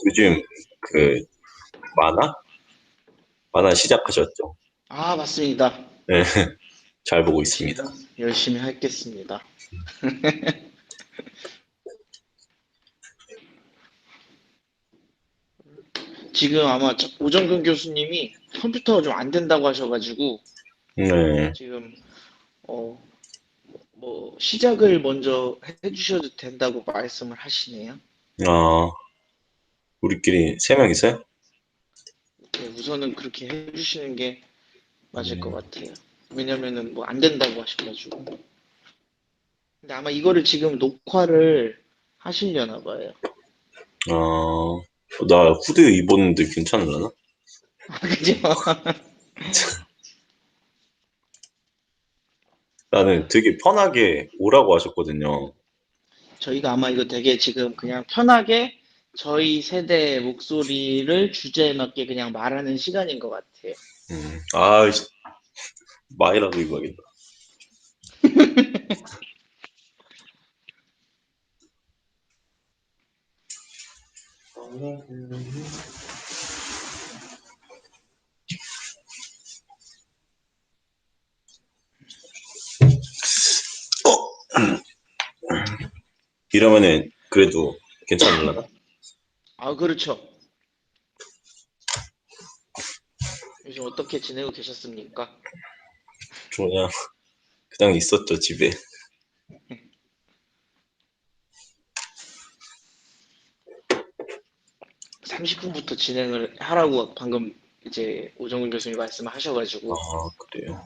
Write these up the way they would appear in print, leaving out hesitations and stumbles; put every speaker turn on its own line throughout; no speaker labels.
요즘 그 만화? 만화 시작하셨죠?
아, 맞습니다.
네, 잘 보고 있습니다.
열심히 하겠습니다. 지금 아마 오정근 교수님이 컴퓨터가 좀 안 된다고 하셔가지고
네,
지금 어, 뭐 시작을 먼저 해주셔도 된다고 말씀을 하시네요.
아, 우리끼리 세 명이서요?
네, 우선은 그렇게 해주시는 게 맞을 것
음,
같아요. 왜냐면은 뭐 안 된다고 하셔가지고. 근데 아마 이거를 지금 녹화를 하시려나 봐요.
어, 나 후드 입었는데 괜찮으려나?
그죠?
나는 되게 편하게 오라고 하셨거든요.
저희가 아마 이거 되게 지금 그냥 편하게 저희 세대의 목소리를 주제에 맞게 그냥 말하는 시간인 것 같아요.
아, 마이라도 입어야겠다. 어? 이러면은 그래도 괜찮으려나?
아, 그렇죠. 요즘 어떻게 지내고 계셨습니까?
저 그냥 있었죠, 집에.
30분부터 진행을 하라고 방금 이제 오정훈 교수님이 말씀을
아,
하셔가지고
그래요?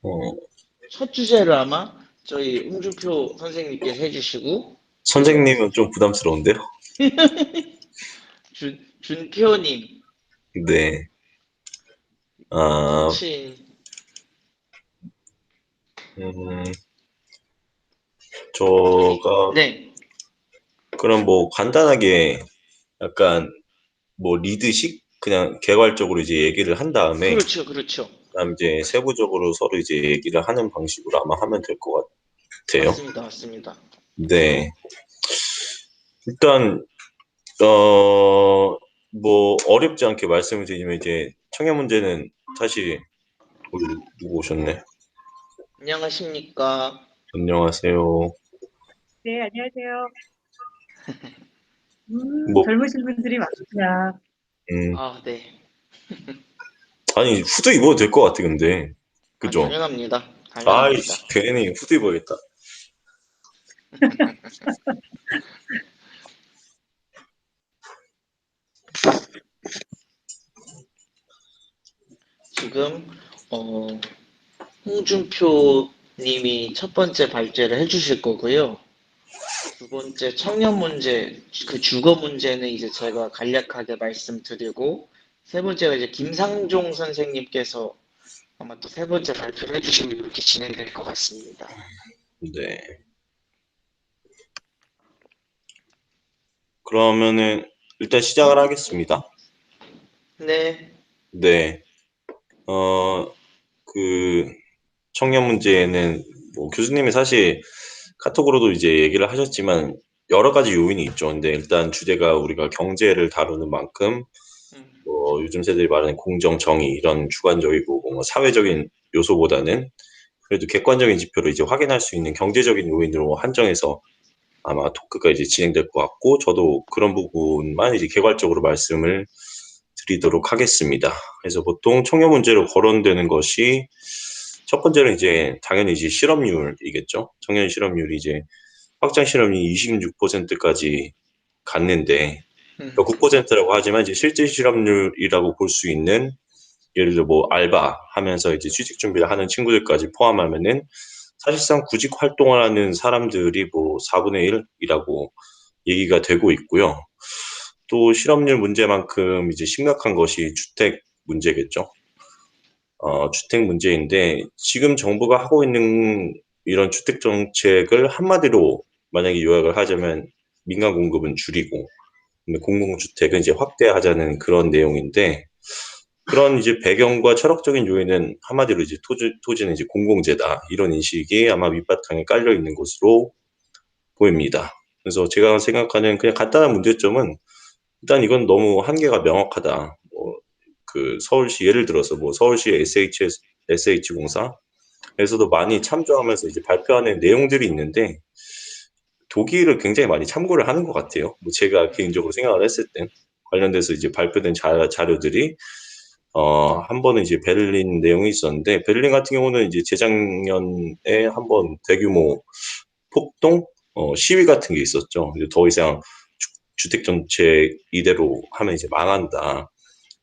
어,
첫 주제를 아마 저희 홍준표 선생님께서 해주시고 지금
선생님은 좀 부담스러운데요?
준표님
네. 아,
코칭
음,
저희
저가
네
그럼 뭐 간단하게 약간 뭐 리드식 그냥 개괄적으로 이제 얘기를 한 다음에
그렇죠 그렇죠
그다음 이제 세부적으로 서로 이제 얘기를 하는 방식으로 아마 하면 될 것 같아요.
맞습니다 맞습니다.
네. 일단 어 뭐 어렵지 않게 말씀을 드리면 이제 청년 문제는 사실 누구 오셨네.
안녕하십니까.
안녕하세요.
네, 안녕하세요.
뭐
젊으신 분들이 많구나.
음,
아, 네.
아니 후드 입어도 될 것 같아 근데
아,
그죠?
당연합니다. 당연합니다.
아이씨 괜히 후드 입어야겠다.
지금 어, 홍준표 님이 첫 번째 발제를 해주실 거고요. 두 번째 청년 문제, 그 주거 문제는 이제 제가 간략하게 말씀드리고, 세 번째가 이제 김상종 선생님께서 아마 또 세 번째 발표를 해주시면 이렇게 진행될 것 같습니다.
네. 그러면은 일단 시작을 하겠습니다.
네,
네. 어, 그 청년 문제는 뭐 교수님이 사실 카톡으로도 이제 얘기를 하셨지만 여러 가지 요인이 있죠. 근데 일단 주제가 우리가 경제를 다루는 만큼
음,
뭐 요즘 세대들이 말하는 공정, 정의 이런 주관적이고 뭔가 사회적인 요소보다는 그래도 객관적인 지표로 이제 확인할 수 있는 경제적인 요인으로 한정해서 아마 토크가 이제 진행될 것 같고 저도 그런 부분만 이제 개괄적으로 말씀을 드리도록 하겠습니다. 그래서 보통 청년 문제로 거론되는 것이 첫 번째는 이제 당연히 이제 실업률이겠죠. 청년 실업률이 이제 확장 실업률이 26%까지 갔는데 그러니까
음,
9%라고 하지만 이제 실제 실업률이라고 볼 수 있는 예를 들어 뭐 알바 하면서 이제 취직 준비를 하는 친구들까지 포함하면은 사실상 구직 활동을 하는 사람들이 뭐 4분의 1이라고 얘기가 되고 있고요. 또 실업률 문제만큼 이제 심각한 것이 주택 문제겠죠. 주택 문제인데 지금 정부가 하고 있는 이런 주택 정책을 한마디로 만약에 요약을 하자면 민간 공급은 줄이고 공공주택은 이제 확대하자는 그런 내용인데 그런 이제 배경과 철학적인 요인은 한마디로 이제 토지는 이제 공공재다 이런 인식이 아마 밑바탕에 깔려 있는 것으로 보입니다. 그래서 제가 생각하는 그냥 간단한 문제점은 일단 이건 너무 한계가 명확하다. 뭐 그 서울시 예를 들어서 뭐 서울시 SH공사에서도 많이 참조하면서 이제 발표하는 내용들이 있는데 독일을 굉장히 많이 참고를 하는 것 같아요. 뭐 제가 개인적으로 생각을 했을 땐 관련돼서 이제 발표된 자료들이 한 번은 이제 베를린 내용이 있었는데 베를린 같은 경우는 이제 재작년에 한번 대규모 폭동 시위 같은 게 있었죠. 이제 더 이상 주택 정책 이대로 하면 이제 망한다.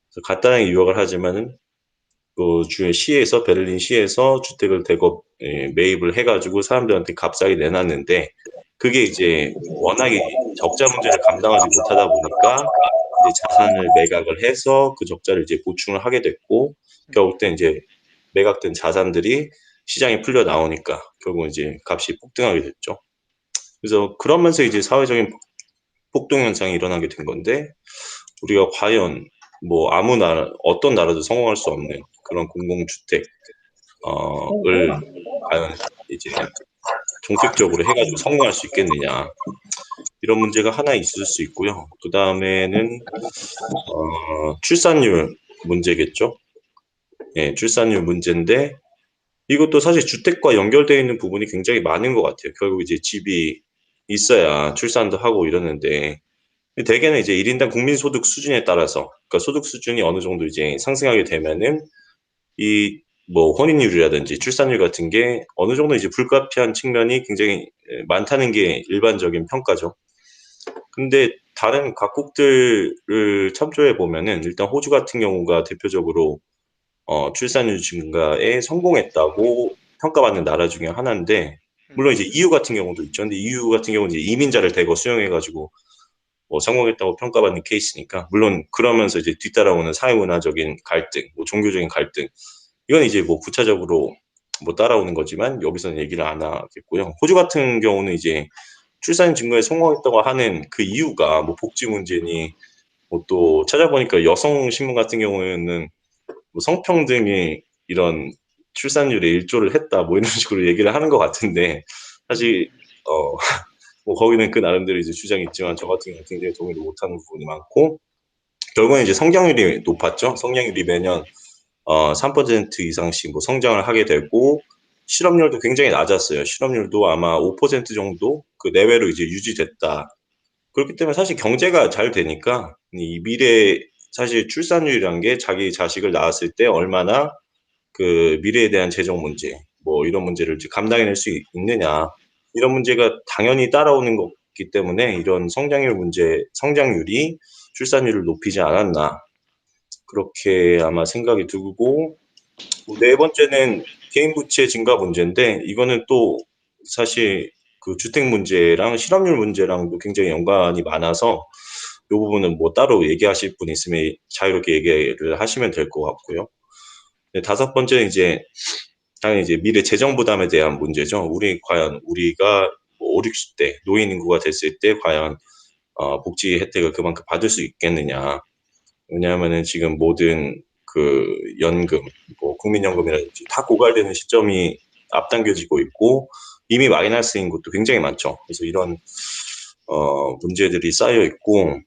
그래서 간단하게 요약을 하지만은 그 주요 시에서 베를린 시에서 주택을 대거 매입을 해가지고 사람들한테 값싸게 내놨는데 그게 이제 워낙에 적자 문제를 감당하지 못하다 보니까 이제 자산을 매각을 해서 그 적자를 이제 보충을 하게 됐고 결국 때 이제 매각된 자산들이 시장에 풀려 나오니까 결국 이제 값이 폭등하게 됐죠. 그래서 그러면서 이제 사회적인 폭동 현상이 일어나게 된 건데 우리가 과연 뭐 아무 나라 어떤 나라도 성공할 수 없는 그런 공공주택 을 과연 이제 정책적으로 해가지고 성공할 수 있겠느냐 이런 문제가 하나 있을 수 있고요. 그 다음에는 출산율 문제겠죠. 예, 출산율 문제인데 이것도 사실 주택과 연결되어 있는 부분이 굉장히 많은 것 같아요. 결국 이제 집이 있어야 출산도 하고 이러는데 대개는 이제 1인당 국민소득 수준에 따라서 그러니까 소득 수준이 어느 정도 이제 상승하게 되면은 이 뭐 혼인율이라든지 출산율 같은 게 어느 정도 이제 불가피한 측면이 굉장히 많다는 게 일반적인 평가죠. 근데 다른 각국들을 참조해 보면은 일단 호주 같은 경우가 대표적으로 출산율 증가에 성공했다고 평가받는 나라 중에 하나인데 물론 이제 EU 같은 경우도 있죠. 근데 EU 같은 경우는 이제 이민자를 대거 수용해 가지고 뭐 성공했다고 평가받는 케이스니까 물론 그러면서 이제 뒤따라오는 사회문화적인 갈등, 뭐 종교적인 갈등 이건 이제 뭐 부차적으로 뭐 따라오는 거지만 여기서는 얘기를 안 하겠고요. 호주 같은 경우는 이제 출산 증가에 성공했다고 하는 그 이유가 뭐 복지 문제니 뭐 또 찾아보니까 여성 신문 같은 경우에는 뭐 성평등이 이런 출산율에 일조를 했다 뭐 이런 식으로 얘기를 하는 것 같은데 사실 뭐 거기는 그 나름대로 이제 주장이 있지만 저 같은 경우는 굉장히 동의를 못하는 부분이 많고 결국은 이제 성장률이 높았죠. 성장률이 매년 3% 이상씩 뭐 성장을 하게 되고 실업률도 굉장히 낮았어요. 실업률도 아마 5% 정도 그 내외로 이제 유지됐다. 그렇기 때문에 사실 경제가 잘 되니까 이 미래 사실 출산율이란 게 자기 자식을 낳았을 때 얼마나 그 미래에 대한 재정 문제 뭐 이런 문제를 이제 감당해낼 수 있느냐 이런 문제가 당연히 따라오는 거기 때문에 이런 성장률 문제, 성장률이 출산율을 높이지 않았나 그렇게 아마 생각이 들고 네 번째는 개인 부채 증가 문제인데 이거는 또 사실 그 주택 문제랑 실업률 문제랑도 굉장히 연관이 많아서 이 부분은 뭐 따로 얘기하실 분 있으면 자유롭게 얘기를 하시면 될 것 같고요. 네, 다섯 번째는 이제 당연히 이제 미래 재정 부담에 대한 문제죠. 우리 과연 우리가 뭐 5, 60대 노인 인구가 됐을 때 과연 복지 혜택을 그만큼 받을 수 있겠느냐. 왜냐하면은 지금 모든 그 연금, 뭐 국민연금이라든지 다 고갈되는 시점이 앞당겨지고 있고 이미 마이너스인 곳도 굉장히 많죠. 그래서 이런 문제들이 쌓여 있고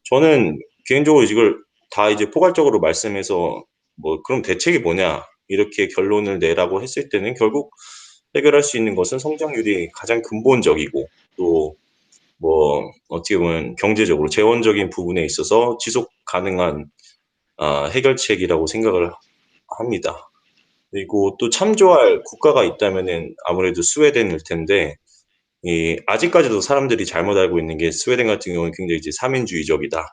저는 개인적으로 이걸 다 이제 포괄적으로 말씀해서 뭐 그럼 대책이 뭐냐 이렇게 결론을 내라고 했을 때는 결국 해결할 수 있는 것은 성장률이 가장 근본적이고 또 뭐 어떻게 보면 경제적으로 재원적인 부분에 있어서 지속 가능한 해결책이라고 생각을 합니다. 그리고 또 참조할 국가가 있다면은 아무래도 스웨덴일 텐데 아직까지도 사람들이 잘못 알고 있는 게 스웨덴 같은 경우는 굉장히 이제 사민주의적이다.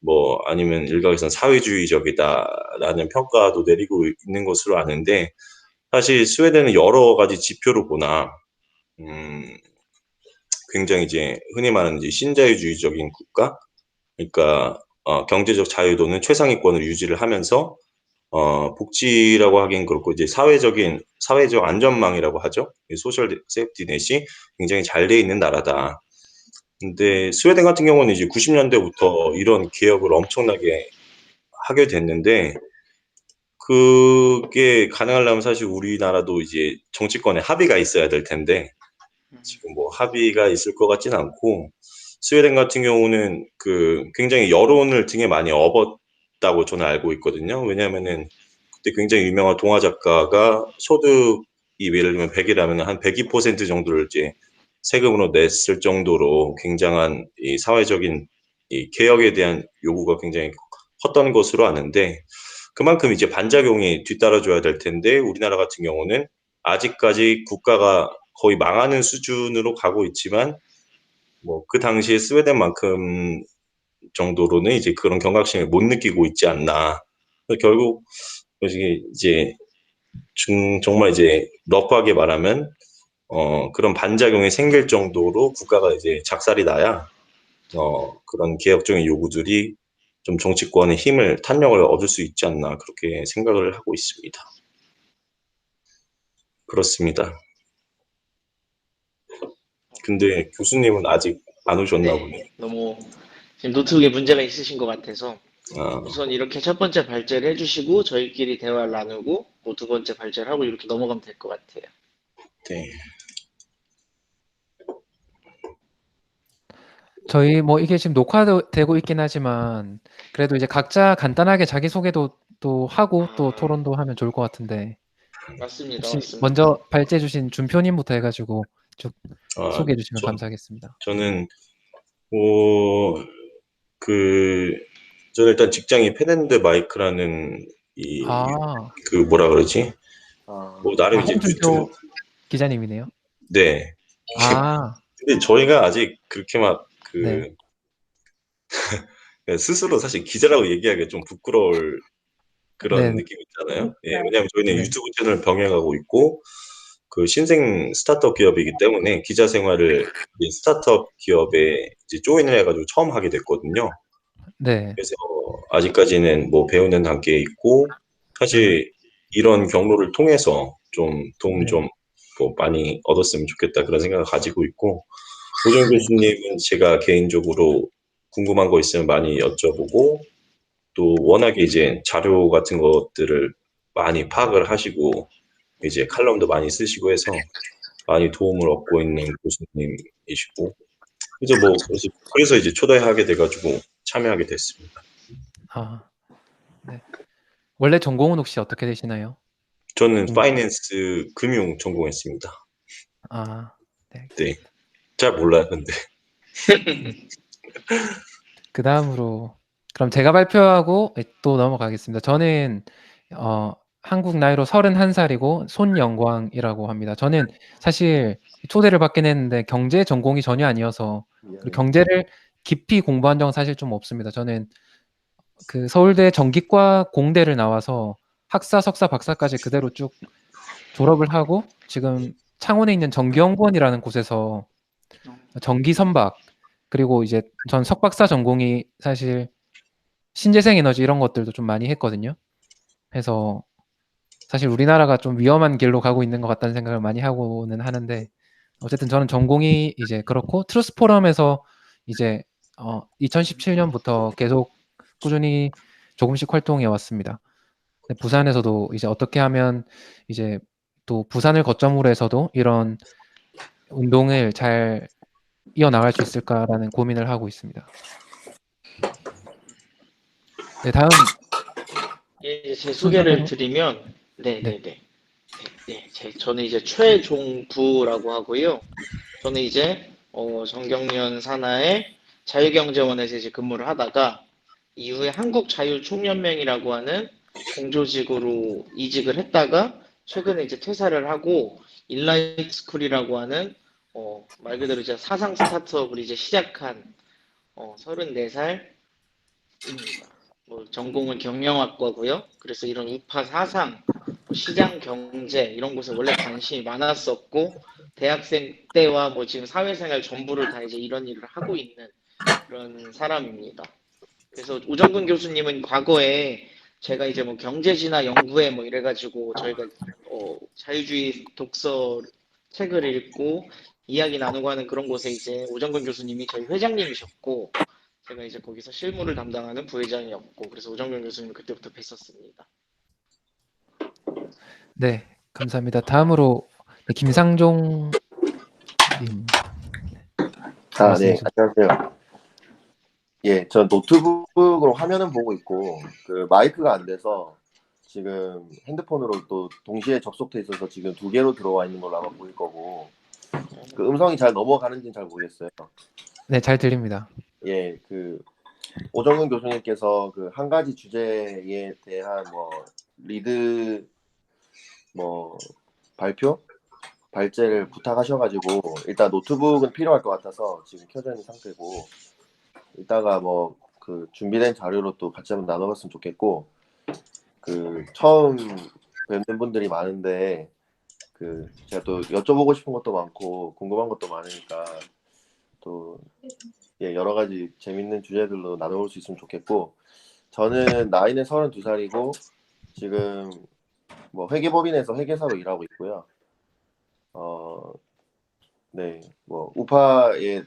뭐 아니면 일각에서는 사회주의적이다라는 평가도 내리고 있는 것으로 아는데 사실 스웨덴은 여러 가지 지표로 보나 음, 굉장히 이제 흔히 말하는 이제 신자유주의적인 국가, 그러니까 경제적 자유도는 최상위권을 유지를 하면서 복지라고 하긴 그렇고 이제 사회적 안전망이라고 하죠. 소셜 세프티넷이 굉장히 잘 돼 있는 나라다. 근데 스웨덴 같은 경우는 이제 90년대부터 이런 개혁을 엄청나게 하게 됐는데 그게 가능하려면 사실 우리나라도 이제 정치권에 합의가 있어야 될 텐데 지금 뭐 합의가 있을 것 같진 않고 스웨덴 같은 경우는 그 굉장히 여론을 등에 많이 업었다고 저는 알고 있거든요. 왜냐하면은 그때 굉장히 유명한 동화 작가가 소득이 예를 들면 100이라면 한 102% 정도를 이제 세금으로 냈을 정도로 굉장한 이 사회적인 이 개혁에 대한 요구가 굉장히 컸던 것으로 아는데 그만큼 이제 반작용이 뒤따라줘야 될 텐데 우리나라 같은 경우는 아직까지 국가가 거의 망하는 수준으로 가고 있지만 뭐 그 당시에 스웨덴만큼 정도로는 이제 그런 경각심을 못 느끼고 있지 않나. 결국 이제 정말 이제 러프하게 말하면 그런 반작용이 생길 정도로 국가가 이제 작살이 나야 그런 개혁적인 요구들이 좀 정치권의 힘을 탄력을 얻을 수 있지 않나 그렇게 생각을 하고 있습니다. 그렇습니다. 근데 교수님은 아직 안 오셨나 보네.
네, 너무 지금 노트북에 문제가 있으신 것 같아서
아,
우선 이렇게 첫 번째 발제를 해주시고 저희끼리 대화를 나누고 뭐 두 번째 발제를 하고 이렇게 넘어가면 될 것 같아요.
네.
저희 뭐 이게 지금 녹화되고 있긴 하지만 그래도 이제 각자 간단하게 자기소개도 또 하고 또 토론도 하면 좋을 것 같은데
맞습니다,
혹시
맞습니다.
먼저 발제해 주신 준표님부터 해가지고 쭉
아,
소개해 주시면
저-
감사하겠습니다.
저는 저는 일단 직장이 펜앤드 마이크라는
아,
그 뭐라 그러지? 뭐 나름 이제
홍준표 기자님이네요.
네.
아,
근데 저희가 아직 그렇게 막
네,
스스로 사실 기자라고 얘기하기가 좀 부끄러울 그런
네,
느낌 있잖아요. 예, 왜냐하면 저희는
네,
유튜브 채널을 병행하고 있고 그 신생 스타트업 기업이기 때문에 기자 생활을 이 스타트업 기업에 이제 조인을 해가지고 처음 하게 됐거든요.
네,
그래서 아직까지는 뭐 배우는 단계에 있고 사실 이런 경로를 통해서 좀 도움
네,
좀 뭐 많이 얻었으면 좋겠다 그런 생각을 가지고 있고 오정
네,
교수님은 제가 개인적으로 궁금한 거 있으면 많이 여쭤보고 또 워낙에 이제 자료 같은 것들을 많이 파악을 하시고 이제 칼럼도 많이 쓰시고 해서 많이 도움을 얻고 있는 교수님이시고 그래서 이제 초대하게 돼가지고 참여하게 됐습니다.
아, 네. 원래 전공은 혹시 어떻게 되시나요?
저는 파이낸스 금융 전공했습니다.
아, 네,
네,
알겠습니다.
잘 몰라요, 근데.
그 다음으로 그럼 제가 발표하고 또 넘어가겠습니다. 저는 한국 나이로 31살이고 손영광이라고 합니다. 저는 사실 초대를 받긴 했는데 경제 전공이 전혀 아니어서 그리고 경제를 깊이 공부한 적은 사실 좀 없습니다. 저는 그 서울대 전기과 공대를 나와서 학사, 석사, 박사까지 그대로 쭉 졸업을 하고 지금 창원에 있는 전기연구원이라는 곳에서 전기 선박 그리고 이제 전 석박사 전공이 사실 신재생 에너지 이런 것들도 좀 많이 했거든요. 그래서 사실 우리나라가 좀 위험한 길로 가고 있는 것 같다는 생각을 많이 하고는 하는데 어쨌든 저는 전공이 이제 그렇고 트루스 포럼에서 이제 2017년부터 계속 꾸준히 조금씩 활동해 왔습니다. 부산에서도 이제 어떻게 하면 이제 또 부산을 거점으로 해서도 이런 운동을 잘 이어나갈 수 있을까라는 고민을 하고 있습니다. 네, 다음
예, 이제 제 소개를
순서대로
드리면,
네,
네네네. 네, 저는 이제 최종부라고 하고요. 저는 이제 정경련 산하의 자유경제원에서 이제 근무를 하다가 이후에 한국자유총연맹이라고 하는 공조직으로 이직을 했다가 최근에 이제 퇴사를 하고 인라이트 스쿨이라고 하는 말 그대로 이제 사상 스타트업을 이제 시작한 34살입니다. 뭐 전공은 경영학과고요. 그래서 이런 우파 사상, 뭐 시장 경제 이런 곳에 원래 관심이 많았었고 대학생 때와 뭐 지금 사회생활 전부를 다 이제 이런 일을 하고 있는 그런 사람입니다. 그래서 우정근 교수님은 과거에 제가 이제 뭐 경제지나 연구회 뭐 이래가지고 저희가 자유주의 독서 책을 읽고 이야기 나누고 하는 그런 곳에 이제 우정근 교수님이 저희 회장님이셨고 제가 이제 거기서 실무를 담당하는 부회장이었고 그래서 우정근 교수님 그때부터 뵀었습니다.
네, 감사합니다. 다음으로 네, 김상종
네,
말씀해 주세요.
안녕하세요. 예, 저 노트북으로 화면은 보고 있고 그 마이크가 안 돼서 지금 핸드폰으로 또 동시에 접속돼 있어서 지금 두 개로 들어와 있는 걸로 아마 보일 거고 그 음성이 잘 넘어가는지는 잘 모르겠어요.
네, 잘 들립니다.
예, 그 오정근 교수님께서 그 한 가지 주제에 대한 뭐 리드 뭐 발제를 부탁하셔가지고 일단 노트북은 필요할 것 같아서 지금 켜져 있는 상태고 이따가 뭐 그 준비된 자료로 또 같이 한번 나눠봤으면 좋겠고 그 처음 뵙는 분들이 많은데 그 제가 또 여쭤보고 싶은 것도 많고 궁금한 것도 많으니까 또 예, 여러 가지 재밌는 주제들로 나눠볼 수 있으면 좋겠고 저는 나이는 32살이고 지금 뭐 회계법인에서 회계사로 일하고 있고요. 네, 뭐 우파의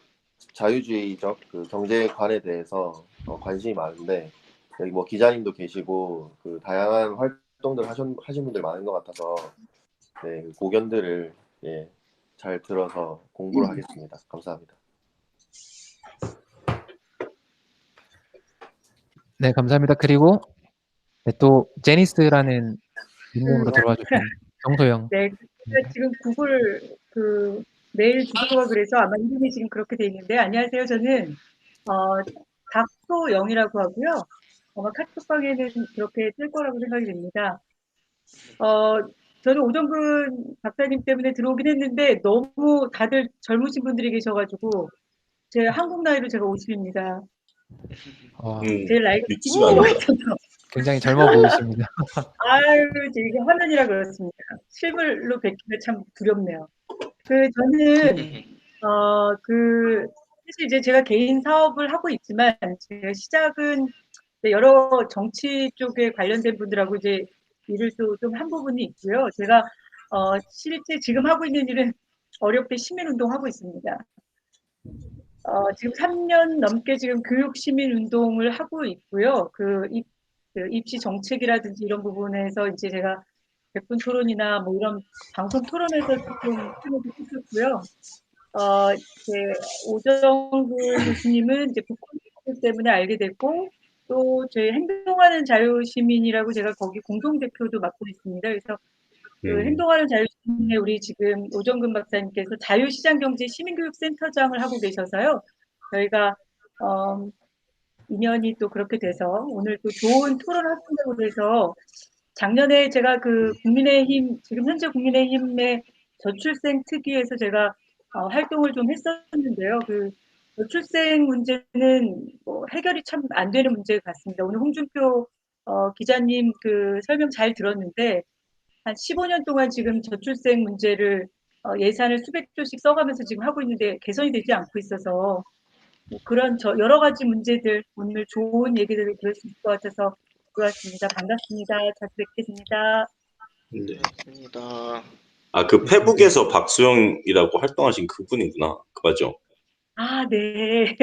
자유주의적 그 경제관에 대해서 관심이 많은데 여기 뭐 기자님도 계시고 그 다양한 활동들 하신 분들 많은 것 같아서 네, 그 고견들을 예, 잘 들어서 공부를 하겠습니다. 감사합니다.
네, 감사합니다. 그리고 네, 또 제니스라는 닉네임으로 들어와 주신 정소영.
네, 제가 지금 구글 그 메일 주소가 그래서 아마 이름이 지금 그렇게 돼 있는데 안녕하세요. 저는 닥소영이라고 하고요. 아마 카톡방에는 그렇게 뜰 거라고 생각이 됩니다. 저는 오정근 박사님 때문에 들어오긴 했는데 너무 다들 젊으신 분들이 계셔가지고 제 한국 나이로 제가 50입니다. 제 나이가
믿지가
25
않는다.
같아서.
굉장히 젊어 보이십니다.
아유, 이게 화면이라 그렇습니다. 실물로 뵙기가 참 두렵네요. 저는 사실 이제 제가 개인 사업을 하고 있지만 제가 시작은 여러 정치 쪽에 관련된 분들하고 이제 일을 또 좀 한 부분이 있고요. 제가 실제 지금 하고 있는 일은 어렵게 시민운동 하고 있습니다. 지금 3년 넘게 지금 교육 시민운동을 하고 있고요. 그 입시 정책이라든지 이런 부분에서 이제 제가 백분 토론이나 뭐 이런 방송 토론에서 좀 참여도 했었고요. 이제 오정근 교수님은 이제 북한 때문에 알게 됐고 또 저희 행동하는 자유시민이라고 제가 거기 공동대표도 맡고 있습니다. 그래서 그 행동하는 자유시민의 우리 지금 오정근 박사님께서 자유시장경제 시민교육센터장을 하고 계셔서요. 저희가 인연이 또 그렇게 돼서 오늘 또 좋은 토론을 하신다고 해서 작년에 제가 그 국민의힘 지금 현재 국민의힘의 저출생 특위에서 제가 활동을 좀 했었는데요. 그 저출생 문제는 뭐 해결이 참 안 되는 문제 같습니다. 오늘 홍준표 기자님 그 설명 잘 들었는데 한 15년 동안 지금 저출생 문제를 예산을 수백 조씩 써가면서 지금 하고 있는데 개선이 되지 않고 있어서 뭐 그런 여러 가지 문제들 오늘 좋은 얘기들을 들을 수 있을 것 같아서 좋았습니다. 반갑습니다. 자주 뵙겠습니다.
네.
반갑습니다.
그 페북에서 박수영이라고 활동하신 그분이구나. 맞죠?
아, 네.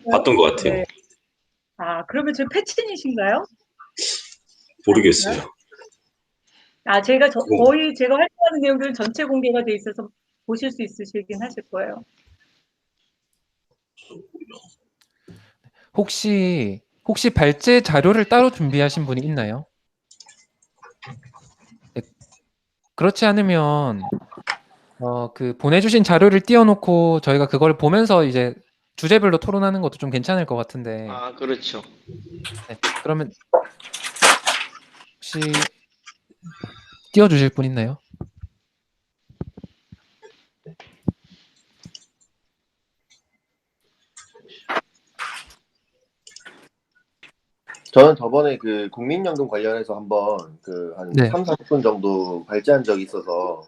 봤던 것 같아요.
네. 그러면 저 패친이신가요?
모르겠어요.
제가 거의 제가 활동하는 내용들은 전체 공개가 돼 있어서 보실 수 있으시긴 하실 거예요.
혹시 발제 자료를 따로 준비하신 분이 있나요? 네. 그렇지 않으면 그 보내주신 자료를 띄워놓고 저희가 그걸 보면서 이제 주제별로 토론하는 것도 좀 괜찮을 것 같은데.
그렇죠.
네. 그러면 혹시 띄워주실 분 있나요?
저는 저번에 그 국민연금 관련해서 한번 그 한
네.
3, 40분 정도 발제한 적이 있어서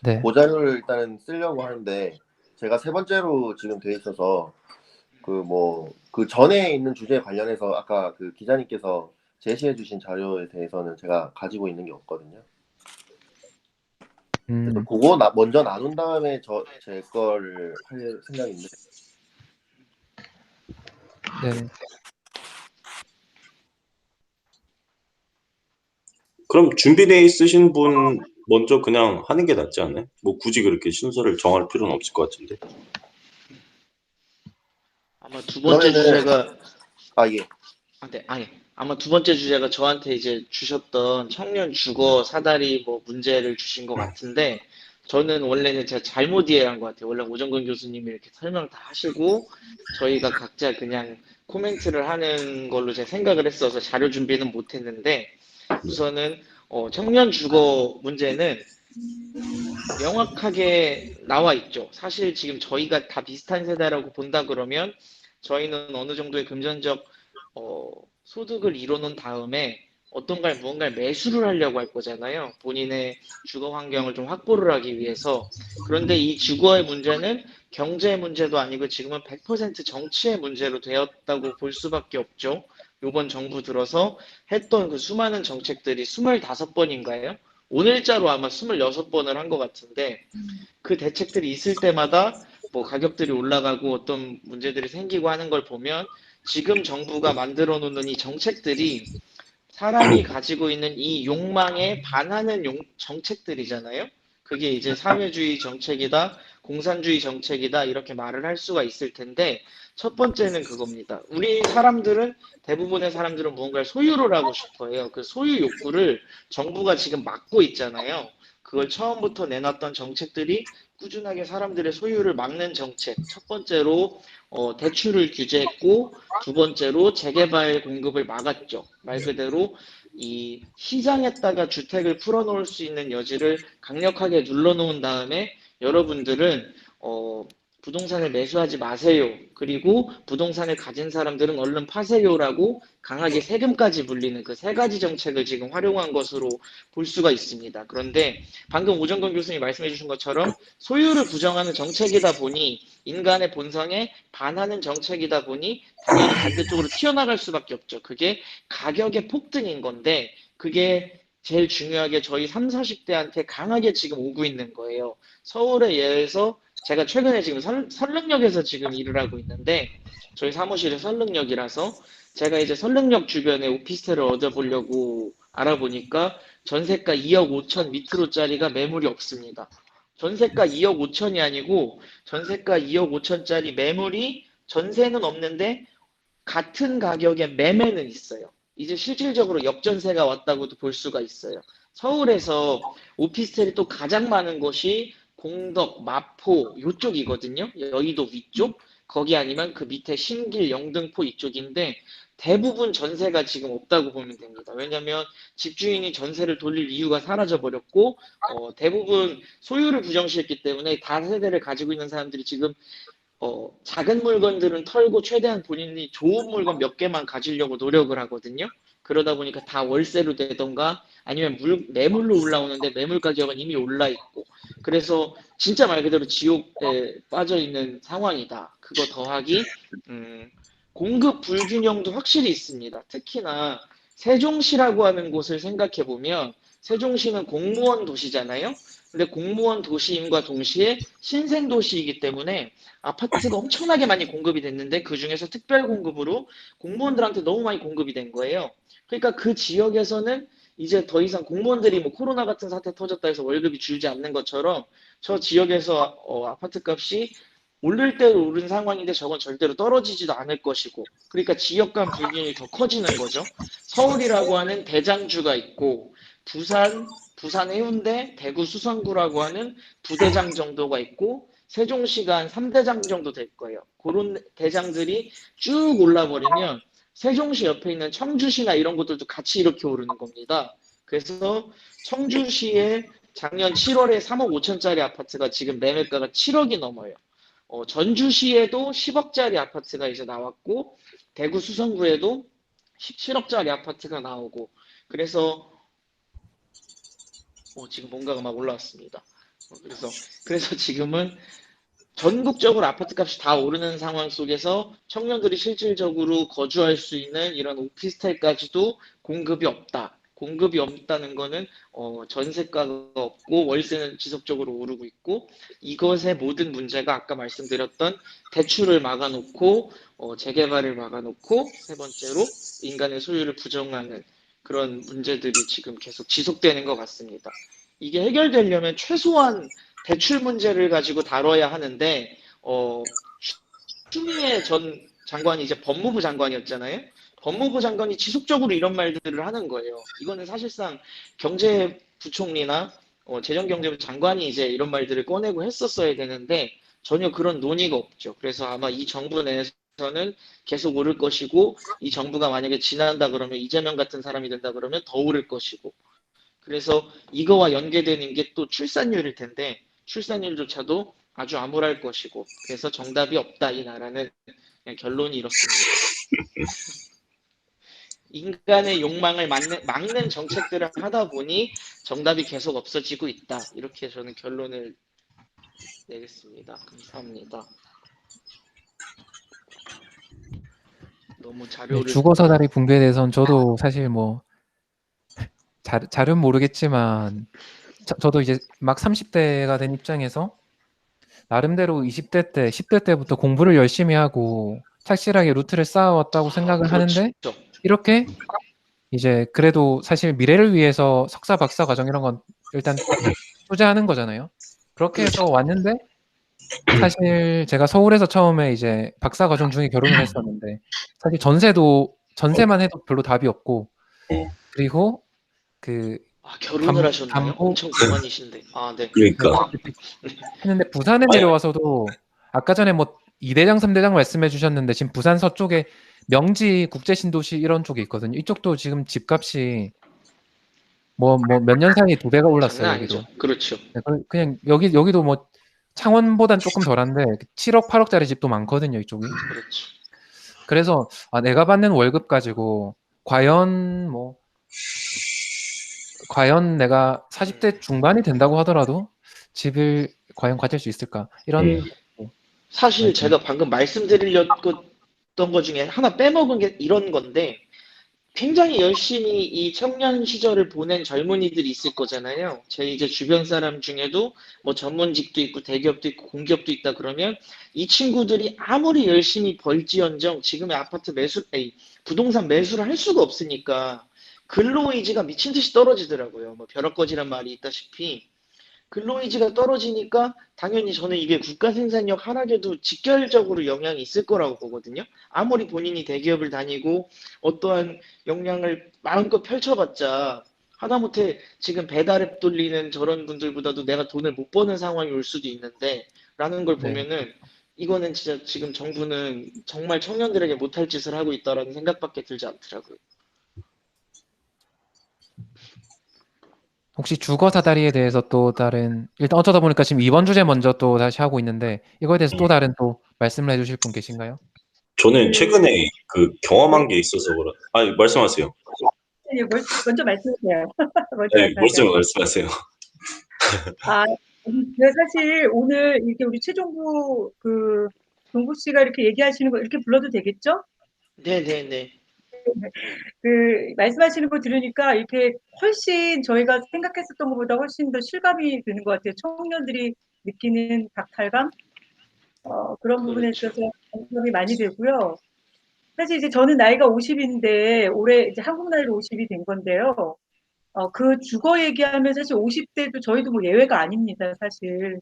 네.
그 자료를 일단은 쓰려고 하는데 제가 세 번째로 지금 돼 있어서 그 전에 있는 주제에 관련해서 아까 그 기자님께서 제시해 주신 자료에 대해서는 제가 가지고 있는 게 없거든요. 그래서 그거 먼저 나눈 다음에 제 거를 할 생각인데.
네.
그럼 준비돼 있으신 분 먼저 그냥 하는 게 낫지 않아요? 뭐 굳이 그렇게 순서를 정할 필요는 없을 것 같은데.
아마 두 번째
그러면은
주제가
예.
네, 아니, 아마 두 번째 주제가 저한테 이제 주셨던 청년 주거 사다리 뭐 문제를 주신 것 같은데, 저는 원래는 제가 잘못 이해한 것 같아요. 원래 오정근 교수님이 이렇게 설명 다 하시고, 저희가 각자 그냥 코멘트를 하는 걸로 제가 생각을 했어서 자료 준비는 못 했는데, 우선은, 청년 주거 문제는 명확하게 나와 있죠. 사실 지금 저희가 다 비슷한 세대라고 본다 그러면 저희는 어느 정도의 금전적 어, 소득을 이뤄놓은 다음에 어떤가를 무언가를 매수를 하려고 할 거잖아요. 본인의 주거 환경을 좀 확보를 하기 위해서. 그런데 이 주거의 문제는 경제의 문제도 아니고 지금은 100% 정치의 문제로 되었다고 볼 수밖에 없죠. 이번 정부 들어서 했던 그 수많은 정책들이 25번인가요? 오늘자로 아마 26번을 한 것 같은데 그 대책들이 있을 때마다 뭐 가격들이 올라가고 어떤 문제들이 생기고 하는 걸 보면 지금 정부가 만들어 놓는 이 정책들이 사람이 가지고 있는 이 욕망에 반하는 정책들이잖아요. 그게 이제 사회주의 정책이다, 공산주의 정책이다, 이렇게 말을 할 수가 있을 텐데, 첫 번째는 그겁니다. 우리 사람들은, 대부분의 사람들은 무언가를 소유를 하고 싶어 해요. 그 소유 욕구를 정부가 지금 막고 있잖아요. 그걸 처음부터 내놨던 정책들이 꾸준하게 사람들의 소유를 막는 정책. 첫 번째로 대출을 규제했고, 두 번째로 재개발 공급을 막았죠. 말 그대로 이 시장에다가 주택을 풀어놓을 수 있는 여지를 강력하게 눌러놓은 다음에 여러분들은 부동산을 매수하지 마세요. 그리고 부동산을 가진 사람들은 얼른 파세요라고 강하게 세금까지 물리는 그 세 가지 정책을 지금 활용한 것으로 볼 수가 있습니다. 그런데 방금 오정건 교수님이 말씀해 주신 것처럼 소유를 부정하는 정책이다 보니 인간의 본성에 반하는 정책이다 보니 당연히 반대쪽으로 튀어나갈 수밖에 없죠. 그게 가격의 폭등인 건데 그게 제일 중요하게 저희 3, 40대한테 강하게 지금 오고 있는 거예요. 서울의 예에서 제가 최근에 지금 설릉역에서 지금 일을 하고 있는데 저희 사무실이 설릉역이라서 제가 이제 설릉역 주변에 오피스텔을 얻어보려고 알아보니까 전세가 2억 5천 밑으로짜리가 매물이 없습니다. 전세가 2억 5천이 아니고 전세가 2억 5천짜리 매물이 전세는 없는데 같은 가격의 매매는 있어요. 이제 실질적으로 역전세가 왔다고도 볼 수가 있어요. 서울에서 오피스텔이 또 가장 많은 곳이 공덕, 마포 이쪽이거든요. 여의도 위쪽. 거기 아니면 그 밑에 신길, 영등포 이쪽인데 대부분 전세가 지금 없다고 보면 됩니다. 왜냐하면 집주인이 전세를 돌릴 이유가 사라져 버렸고 대부분 소유를 부정시했기 때문에 다세대를 가지고 있는 사람들이 지금 작은 물건들은 털고 최대한 본인이 좋은 물건 몇 개만 가지려고 노력을 하거든요. 그러다 보니까 다 월세로 되던가 아니면 매물로 올라오는데 매물 가격은 이미 올라 있고 그래서 진짜 말 그대로 지옥에 빠져 있는 상황이다. 그거 더하기 공급 불균형도 확실히 있습니다. 특히나 세종시라고 하는 곳을 생각해 보면 세종시는 공무원 도시잖아요. 근데 공무원 도시임과 동시에 신생 도시이기 때문에 아파트가 엄청나게 많이 공급이 됐는데 그 중에서 특별 공급으로 공무원들한테 너무 많이 공급이 된 거예요. 그러니까 그 지역에서는 이제 더 이상 공무원들이 뭐 코로나 같은 사태 터졌다 해서 월급이 줄지 않는 것처럼 저 지역에서 아파트 값이 오를 대로 오른 상황인데 저건 절대로 떨어지지도 않을 것이고 그러니까 지역 간 불균형이 더 커지는 거죠. 서울이라고 하는 대장주가 있고 부산 해운대, 대구 수성구라고 하는 부대장 정도가 있고 세종시가 한 3대장 정도 될 거예요. 그런 대장들이 쭉 올라버리면 세종시 옆에 있는 청주시나 이런 곳들도 같이 이렇게 오르는 겁니다. 그래서 청주시에 작년 7월에 3억 5천짜리 아파트가 지금 매매가가 7억이 넘어요. 전주시에도 10억짜리 아파트가 이제 나왔고 대구 수성구에도 17억짜리 아파트가 나오고 그래서 지금 뭔가가 막 올라왔습니다. 그래서 지금은 전국적으로 아파트 값이 다 오르는 상황 속에서 청년들이 실질적으로 거주할 수 있는 이런 오피스텔까지도 공급이 없다. 공급이 없다는 거는 전세가가 없고 월세는 지속적으로 오르고 있고 이것의 모든 문제가 아까 말씀드렸던 대출을 막아놓고 재개발을 막아놓고 세 번째로 인간의 소유를 부정하는 그런 문제들이 지금 계속 지속되는 것 같습니다. 이게 해결되려면 최소한 대출 문제를 가지고 다뤄야 하는데 추미애 전 장관이 이제 법무부 장관이었잖아요. 법무부 장관이 지속적으로 이런 말들을 하는 거예요. 이거는 사실상 경제부총리나 재정경제부 장관이 이제 이런 말들을 꺼내고 했었어야 되는데 전혀 그런 논의가 없죠. 그래서 아마 이 정부 내에서는 계속 오를 것이고 이 정부가 만약에 지난다 그러면 이재명 같은 사람이 된다 그러면 더 오를 것이고 그래서 이거와 연계되는 게 또 출산율일 텐데 출산율조차도 아주 암울할 것이고 그래서 정답이 없다 이 나라는 그냥 결론이 이렇습니다. 인간의 욕망을 막는 정책들을 하다 보니 정답이 계속 없어지고 있다. 이렇게 저는 결론을 내겠습니다. 감사합니다. 너무
네,
자료를
주거사다리 붕괴에 대해서는 저도 사실 뭐 잘은 모르겠지만 저도 이제 막 30대가 된 입장에서 나름대로 20대 때, 10대 때부터 공부를 열심히 하고 착실하게 루트를 쌓아왔다고 생각을 하는데
그렇죠.
이렇게 이제 그래도 사실 미래를 위해서 석사, 박사 과정 이런 건 일단 투자하는 거잖아요. 그렇게 해서 왔는데 사실 제가 서울에서 처음에 이제 박사 과정 중에 결혼을 했었는데 사실 전세만 해도 별로 답이 없고 그리고 그
결혼을 하셨나요?
담보
엄청 동안이신데. 네.
그러니까
했는데 부산에 내려와서도 아까 전에 뭐 2대장, 3대장 말씀해 주셨는데 지금 부산 서쪽에 명지 국제신도시 이런 쪽에 있거든요. 이쪽도 지금 집값이 뭐 몇 년 사이에 2배가 올랐어요.
장난
여기도.
아니죠. 그렇죠.
네, 그냥 여기도 뭐 창원보단 조금 덜한데 7억, 8억짜리 집도 많거든요. 이쪽이.
그렇죠.
그래서 내가 받는 월급 가지고 과연 내가 40대 중반이 된다고 하더라도 집을 과연 가질 수 있을까? 이런
사실
네,
제가 방금 말씀드리려던 것 중에 하나 빼먹은 게 이런 건데 굉장히 열심히 이 청년 시절을 보낸 젊은이들이 있을 거잖아요. 제 이제 주변 사람 중에도 뭐 전문직도 있고 대기업도 있고 공기업도 있다 그러면 이 친구들이 아무리 열심히 벌지언정 지금의 부동산 매수를 할 수가 없으니까 근로의지가 미친 듯이 떨어지더라고요. 뭐 벼락거지란 말이 있다시피 근로의지가 떨어지니까 당연히 저는 이게 국가 생산력 하락에도 직결적으로 영향이 있을 거라고 보거든요. 아무리 본인이 대기업을 다니고 어떠한 역량을 마음껏 펼쳐봤자 하다못해 지금 배달앱 돌리는 저런 분들보다도 내가 돈을 못 버는 상황이 올 수도 있는데 라는 걸
네.
보면은 이거는 진짜 지금 정부는 정말 청년들에게 못할 짓을 하고 있다라는 생각밖에 들지 않더라고요.
혹시 주거 사다리에 대해서 또 다른 일단 어쩌다 보니까 지금 이번 주제 먼저 또 다시 하고 있는데 이거에 대해서 또 다른 또 말씀을 해주실 분 계신가요?
저는 최근에 그 경험한 게 있어서 아니 말씀하세요.
네, 먼저 말씀하세요. 먼저
네,
말씀하세요.
말씀하세요.
네, 사실 오늘 이렇게 우리 최종부 종부 씨가 이렇게 얘기하시는 거 이렇게 불러도 되겠죠?
네네네.
말씀하시는 거 들으니까 이렇게 훨씬 저희가 생각했었던 것보다 훨씬 더 실감이 드는 것 같아요. 청년들이 느끼는 박탈감? 그런 부분에
그렇죠.
있어서 공감이 많이 되고요. 사실 이제 저는 나이가 50인데 올해 이제 한국 나이로 50이 된 건데요. 그 주거 얘기하면 사실 50대도 저희도 뭐 예외가 아닙니다, 사실.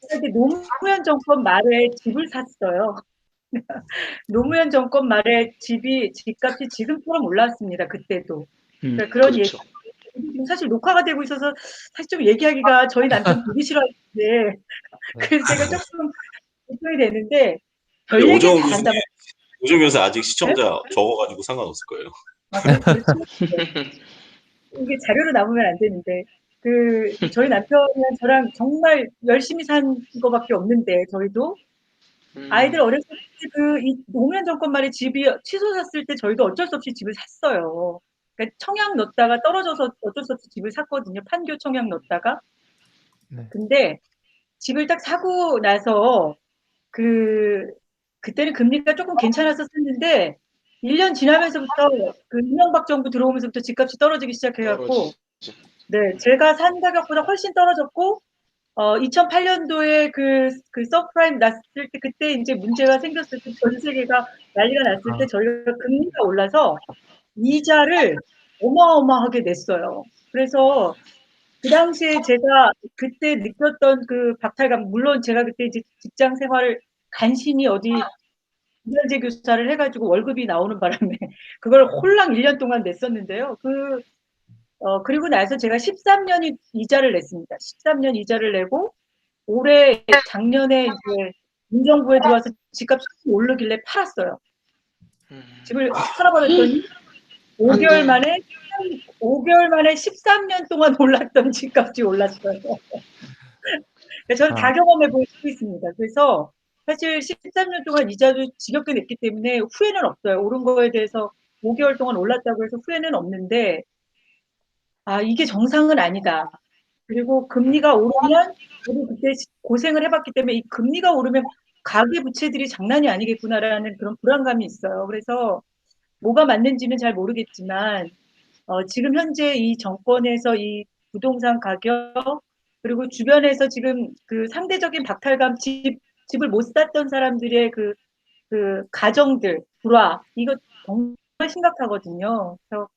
이제 노무현 정권 말에 집을 샀어요. 노무현 정권 말에 집값이 지금처럼 올랐습니다, 그때도. 그러니까 그런
그렇죠.
얘기, 사실 녹화가 되고 있어서 사실 좀 얘기하기가 저희 남편 보기 싫어하는데, 그래서 제가 조금 걱정이 되는데, 별 얘기를 다 한다.
오정 교수 아직 시청자 적어가지고 상관없을 거예요.
그렇죠. 이게 자료로 남으면 안 되는데, 저희 남편이랑 저랑 정말 열심히 산 거밖에 없는데, 저희도. 아이들 어렸을 때 이 노무현 정권 말에 집이 치솟았을 때 저희도 어쩔 수 없이 집을 샀어요. 그러니까 청약 넣었다가 떨어져서 어쩔 수 없이 집을 샀거든요. 판교 청약 넣었다가.
네.
근데 집을 딱 사고 나서 그때는 금리가 조금 괜찮아서 샀는데 1년 지나면서부터 이명박 정부 들어오면서부터 집값이 떨어지기 시작해갖고 네, 제가 산 가격보다 훨씬 떨어졌고 2008년도에 그 서프라임 났을 때 그때 이제 문제가 생겼을 때 전 세계가 난리가 났을 때 저희가 금리가 올라서 이자를 어마어마하게 냈어요. 그래서 그 당시에 제가 그때 느꼈던 그 박탈감, 물론 제가 그때 이제 직장 생활을 간신히 어디 이현재 교사를 해가지고 월급이 나오는 바람에 그걸 홀랑 1년 동안 냈었는데요. 그리고 나서 제가 13년 이자를 냈습니다. 13년 이자를 내고 올해 작년에 이제 민정부에 들어와서 집값이 오르길래 팔았어요. 집을 팔아버렸더니 5개월 만에 13년 동안 올랐던 집값이 올랐어요. 저는 다 경험해 볼 수 있습니다. 그래서 사실 13년 동안 이자도 지겹게 냈기 때문에 후회는 없어요. 오른 거에 대해서 5개월 동안 올랐다고 해서 후회는 없는데, 이게 정상은 아니다. 그리고 금리가 오르면, 저도 그때 고생을 해봤기 때문에 이 금리가 오르면 가계부채들이 장난이 아니겠구나라는 그런 불안감이 있어요. 그래서 뭐가 맞는지는 잘 모르겠지만, 지금 현재 이 정권에서 이 부동산 가격, 그리고 주변에서 지금 그 상대적인 박탈감, 집을 못 샀던 사람들의 그 가정들, 불화, 이거 정말 심각하거든요. 그래서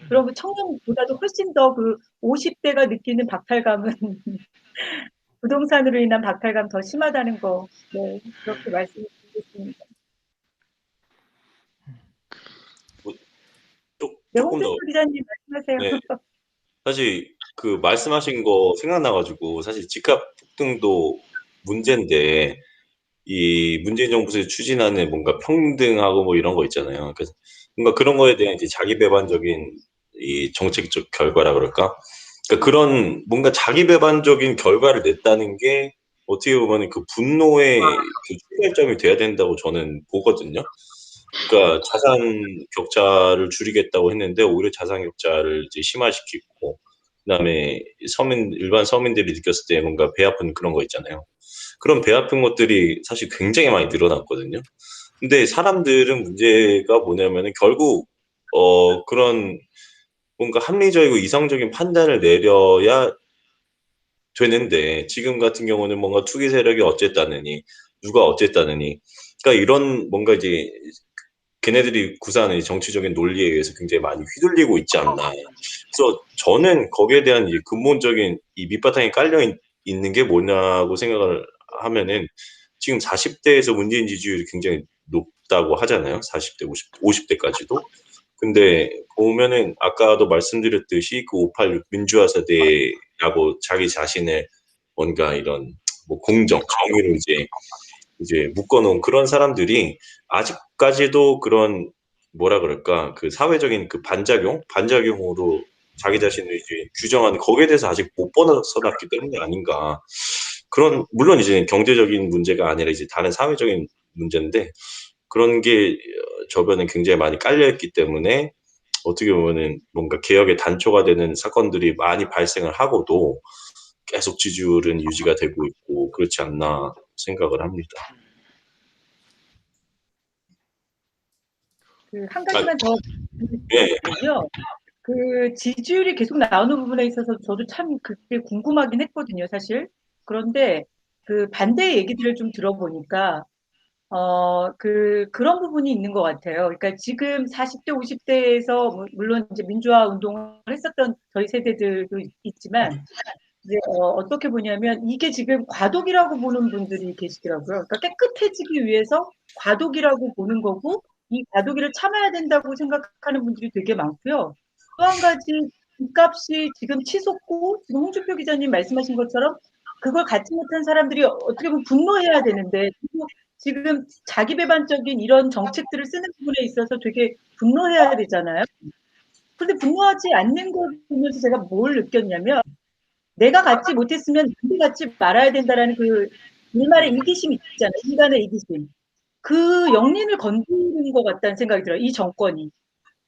그런 청년보다도 훨씬 더 그 50대가 느끼는 박탈감은 부동산으로 인한 박탈감 더 심하다는 거, 네, 그렇게 말씀드리겠습니다. 네,
조금 더,
홍준표 기자님 말씀하세요.
네, 사실 그 말씀하신 거 생각나가지고 사실 집값 폭등도 문제인데 이 문재인 정부에서 추진하는 뭔가 평등하고 뭐 이런 거 있잖아요. 그래서 뭔가 그런 거에 대한 이제 자기 배반적인 이 정책적 결과라 그럴까? 그러니까 그런 뭔가 자기 배반적인 결과를 냈다는 게 어떻게 보면 그 분노의 그 출발점이 돼야 된다고 저는 보거든요. 그러니까 자산 격차를 줄이겠다고 했는데 오히려 자산 격차를 이제 심화시키고 그다음에 일반 서민들이 느꼈을 때 뭔가 배 아픈 그런 거 있잖아요. 그런 배 아픈 것들이 사실 굉장히 많이 늘어났거든요. 근데 사람들은 문제가 뭐냐면은 결국 그런 뭔가 합리적이고 이성적인 판단을 내려야 되는데 지금 같은 경우는 뭔가 투기 세력이 어쨌다느니 누가 어쨌다느니 그러니까 이런 뭔가 이제 걔네들이 구사하는 이 정치적인 논리에 의해서 굉장히 많이 휘둘리고 있지 않나. 그래서 저는 거기에 대한 이 근본적인 이 밑바탕이 있는 게 뭐냐고 생각을 하면은 지금 40대에서 문재인 지지율이 굉장히 높다고 하잖아요. 40대, 50대까지도. 근데 보면은 아까도 말씀드렸듯이 그 586 민주화 세대라고 자기 자신을 뭔가 이런 뭐 공정, 정의로 이제 묶어놓은 그런 사람들이 아직까지도 그런 뭐라 그럴까 그 사회적인 그 반작용으로 자기 자신을 이제 규정하는 거기에 대해서 아직 못 벗어났기 때문이 아닌가. 그런 물론 이제 경제적인 문제가 아니라 이제 다른 사회적인 문제인데 그런 게 저변에 굉장히 많이 깔려 있기 때문에 어떻게 보면은 뭔가 개혁의 단초가 되는 사건들이 많이 발생을 하고도 계속 지지율은 유지가 되고 있고 그렇지 않나 생각을 합니다.
한
아,
가지만 더
예,
드리면요. 그 지지율이 계속 나오는 부분에 있어서 저도 참 그게 궁금하긴 했거든요, 사실. 그런데 그 반대 얘기들을 좀 들어보니까 그런 부분이 있는 것 같아요. 그러니까 지금 40대, 50대에서 물론 이제 민주화 운동을 했었던 저희 세대들도 있지만 이제 어떻게 보냐면 이게 지금 과도기라고 보는 분들이 계시더라고요. 그러니까 깨끗해지기 위해서 과도기라고 보는 거고 이 과도기를 참아야 된다고 생각하는 분들이 되게 많고요. 또 한 가지 집값이 지금 치솟고 지금 홍준표 기자님 말씀하신 것처럼 그걸 갖지 못한 사람들이 어떻게 보면 분노해야 되는데 지금 자기 배반적인 이런 정책들을 쓰는 부분에 있어서 되게 분노해야 되잖아요. 그런데 분노하지 않는 걸 보면서 제가 뭘 느꼈냐면 내가 갖지 못했으면 남이 갖지 말아야 된다라는 그 일말의 이기심이 있잖아요. 인간의 이기심. 그 영린을 건드리는 것 같다는 생각이 들어요. 이 정권이.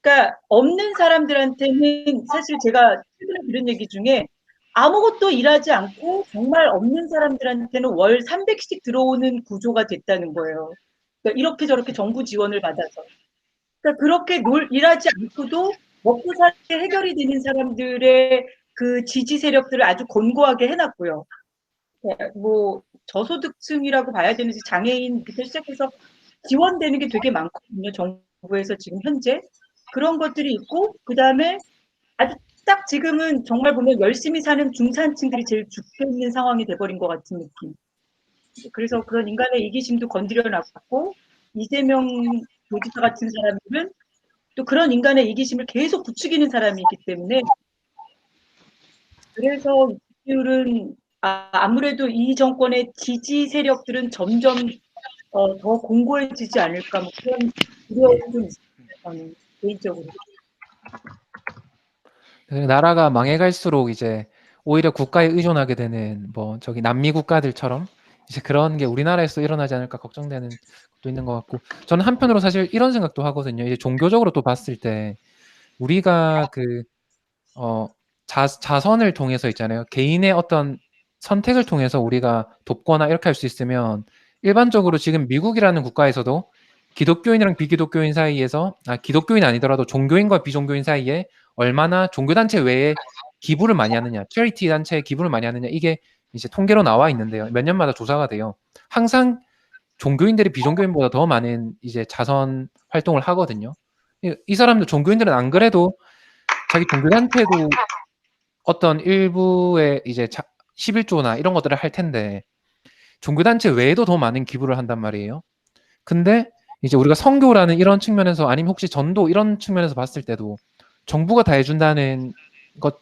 그러니까 없는 사람들한테는 사실 제가 최근에 들은 얘기 중에 아무것도 일하지 않고 정말 없는 사람들한테는 월 300씩 들어오는 구조가 됐다는 거예요. 그러니까 이렇게 저렇게 정부 지원을 받아서. 그러니까 그렇게 일하지 않고도 먹고 살게 해결이 되는 사람들의 그 지지 세력들을 아주 권고하게 해놨고요. 뭐 저소득층이라고 봐야 되는지 장애인부터 시작해서 지원되는 게 되게 많거든요. 정부에서 지금 현재 그런 것들이 있고 그 다음에 아주 딱 지금은 정말 보면 열심히 사는 중산층들이 제일 죽게 있는 상황이 돼버린 것 같은 느낌. 그래서 그런 인간의 이기심도 건드려놨고 이재명 도지사 같은 사람들은 또 그런 인간의 이기심을 계속 부추기는 사람이기 때문에 그래서 지지율은 아무래도 이 정권의 지지 세력들은 점점 더 공고해지지 않을까 뭐 그런 두려움이 좀 있습니다. 저는 개인적으로.
나라가 망해갈수록 이제 오히려 국가에 의존하게 되는 뭐 저기 남미 국가들처럼 이제 그런 게 우리나라에서 일어나지 않을까 걱정되는 것도 있는 것 같고 저는 한편으로 사실 이런 생각도 하거든요. 이제 종교적으로 또 봤을 때 우리가 그 자선을 통해서 있잖아요. 개인의 어떤 선택을 통해서 우리가 돕거나 이렇게 할 수 있으면 일반적으로 지금 미국이라는 국가에서도 기독교인이랑 비기독교인 사이에서 기독교인 아니더라도 종교인과 비종교인 사이에 얼마나 종교단체 외에 기부를 많이 하느냐, 체리티 단체에 기부를 많이 하느냐 이게 이제 통계로 나와 있는데요. 몇 년마다 조사가 돼요. 항상 종교인들이 비종교인보다 더 많은 이제 자선 활동을 하거든요. 이 사람들 종교인들은 안 그래도 자기 종교단체도 어떤 일부의 이제 11조나 이런 것들을 할 텐데 종교단체 외에도 더 많은 기부를 한단 말이에요. 근데 이제 우리가 선교라는 이런 측면에서 아니면 혹시 전도 이런 측면에서 봤을 때도 정부가 다 해준다는 것,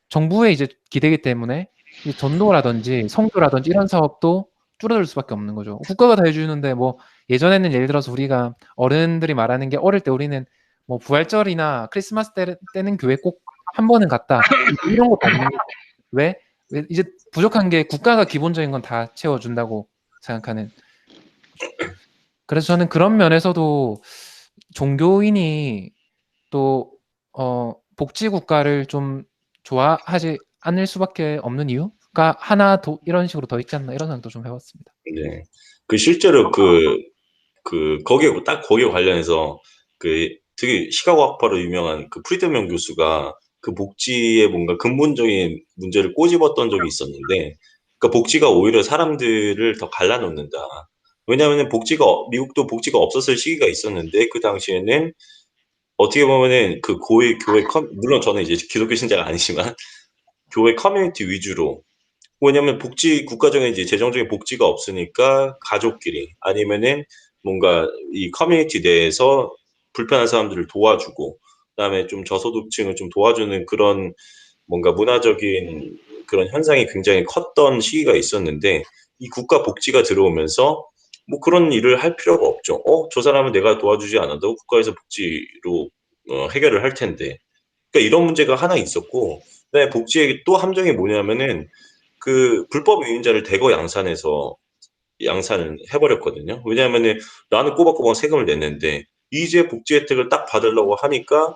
정부에 이제 기대기 때문에 이 전도라든지 선교라든지 이런 사업도 줄어들 수밖에 없는 거죠. 국가가 다 해주는데 뭐 예전에는 예를 들어서 우리가 어른들이 말하는 게 어릴 때 우리는 뭐 부활절이나 크리스마스 때는 교회 꼭 한 번은 갔다 이런 것도 없는 거죠. 왜 이제 부족한 게 국가가 기본적인 건 다 채워준다고 생각하는. 그래서 저는 그런 면에서도 종교인이 또 복지 국가를 좀 좋아하지 않을 수밖에 없는 이유가 하나 더 이런 식으로 더 있지 않나 이런 생각도 좀 해봤습니다.
네. 실제로 거기에 관련해서 되게 시각화학파로 유명한 프리드먼 교수가 복지의 뭔가 근본적인 문제를 꼬집었던 적이 있었는데, 복지가 오히려 사람들을 더 갈라놓는다. 왜냐하면 미국도 복지가 없었을 시기가 있었는데, 그 당시에는 어떻게 보면은 물론 저는 이제 기독교 신자가 아니지만, 교회 커뮤니티 위주로, 왜냐면 국가적인 이제 재정적인 복지가 없으니까 가족끼리 아니면은 뭔가 이 커뮤니티 내에서 불편한 사람들을 도와주고, 그다음에 좀 저소득층을 좀 도와주는 그런 뭔가 문화적인 그런 현상이 굉장히 컸던 시기가 있었는데, 이 국가 복지가 들어오면서 뭐 그런 일을 할 필요가 없죠. 저 사람은 내가 도와주지 않아도 국가에서 복지로 해결을 할 텐데. 그러니까 이런 문제가 하나 있었고, 그다음에 복지의 또 함정이 뭐냐면은 불법 유인자를 대거 양산을 해버렸거든요. 왜냐하면은 나는 꼬박꼬박 세금을 냈는데 이제 복지 혜택을 딱 받으려고 하니까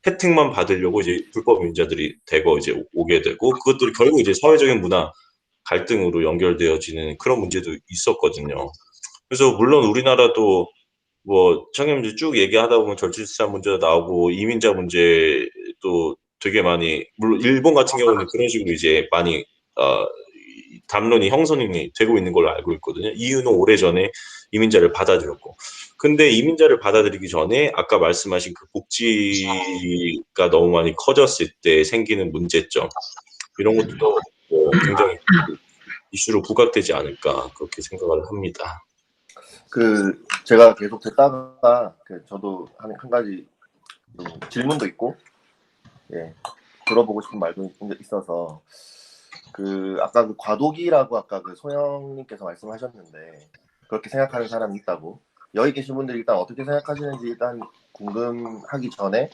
혜택만 받으려고 이제 불법 유인자들이 대거 이제 오게 되고, 그것들이 결국 이제 사회적인 문화 갈등으로 연결되어지는 그런 문제도 있었거든요. 그래서 물론 우리나라도 뭐 청렴지 쭉 얘기하다 보면 절치수산 문제도 나오고 이민자 문제도 되게 많이, 물론 일본 같은 경우는 그런 식으로 이제 많이 담론이 형성이 되고 있는 걸로 알고 있거든요. 이유는 오래전에 이민자를 받아들였고. 근데 이민자를 받아들이기 전에 아까 말씀하신 복지가 너무 많이 커졌을 때 생기는 문제점, 이런 것도 뭐 굉장히 이슈로 부각되지 않을까 그렇게 생각을 합니다.
제가 계속 듣다가 저도 한 가지 질문도 있고, 들어보고 싶은 말도 있어서, 아까 과도기라고 아까 소영님께서 말씀하셨는데, 그렇게 생각하는 사람이 있다고. 여기 계신 분들이 일단 어떻게 생각하시는지 일단 궁금하기 전에,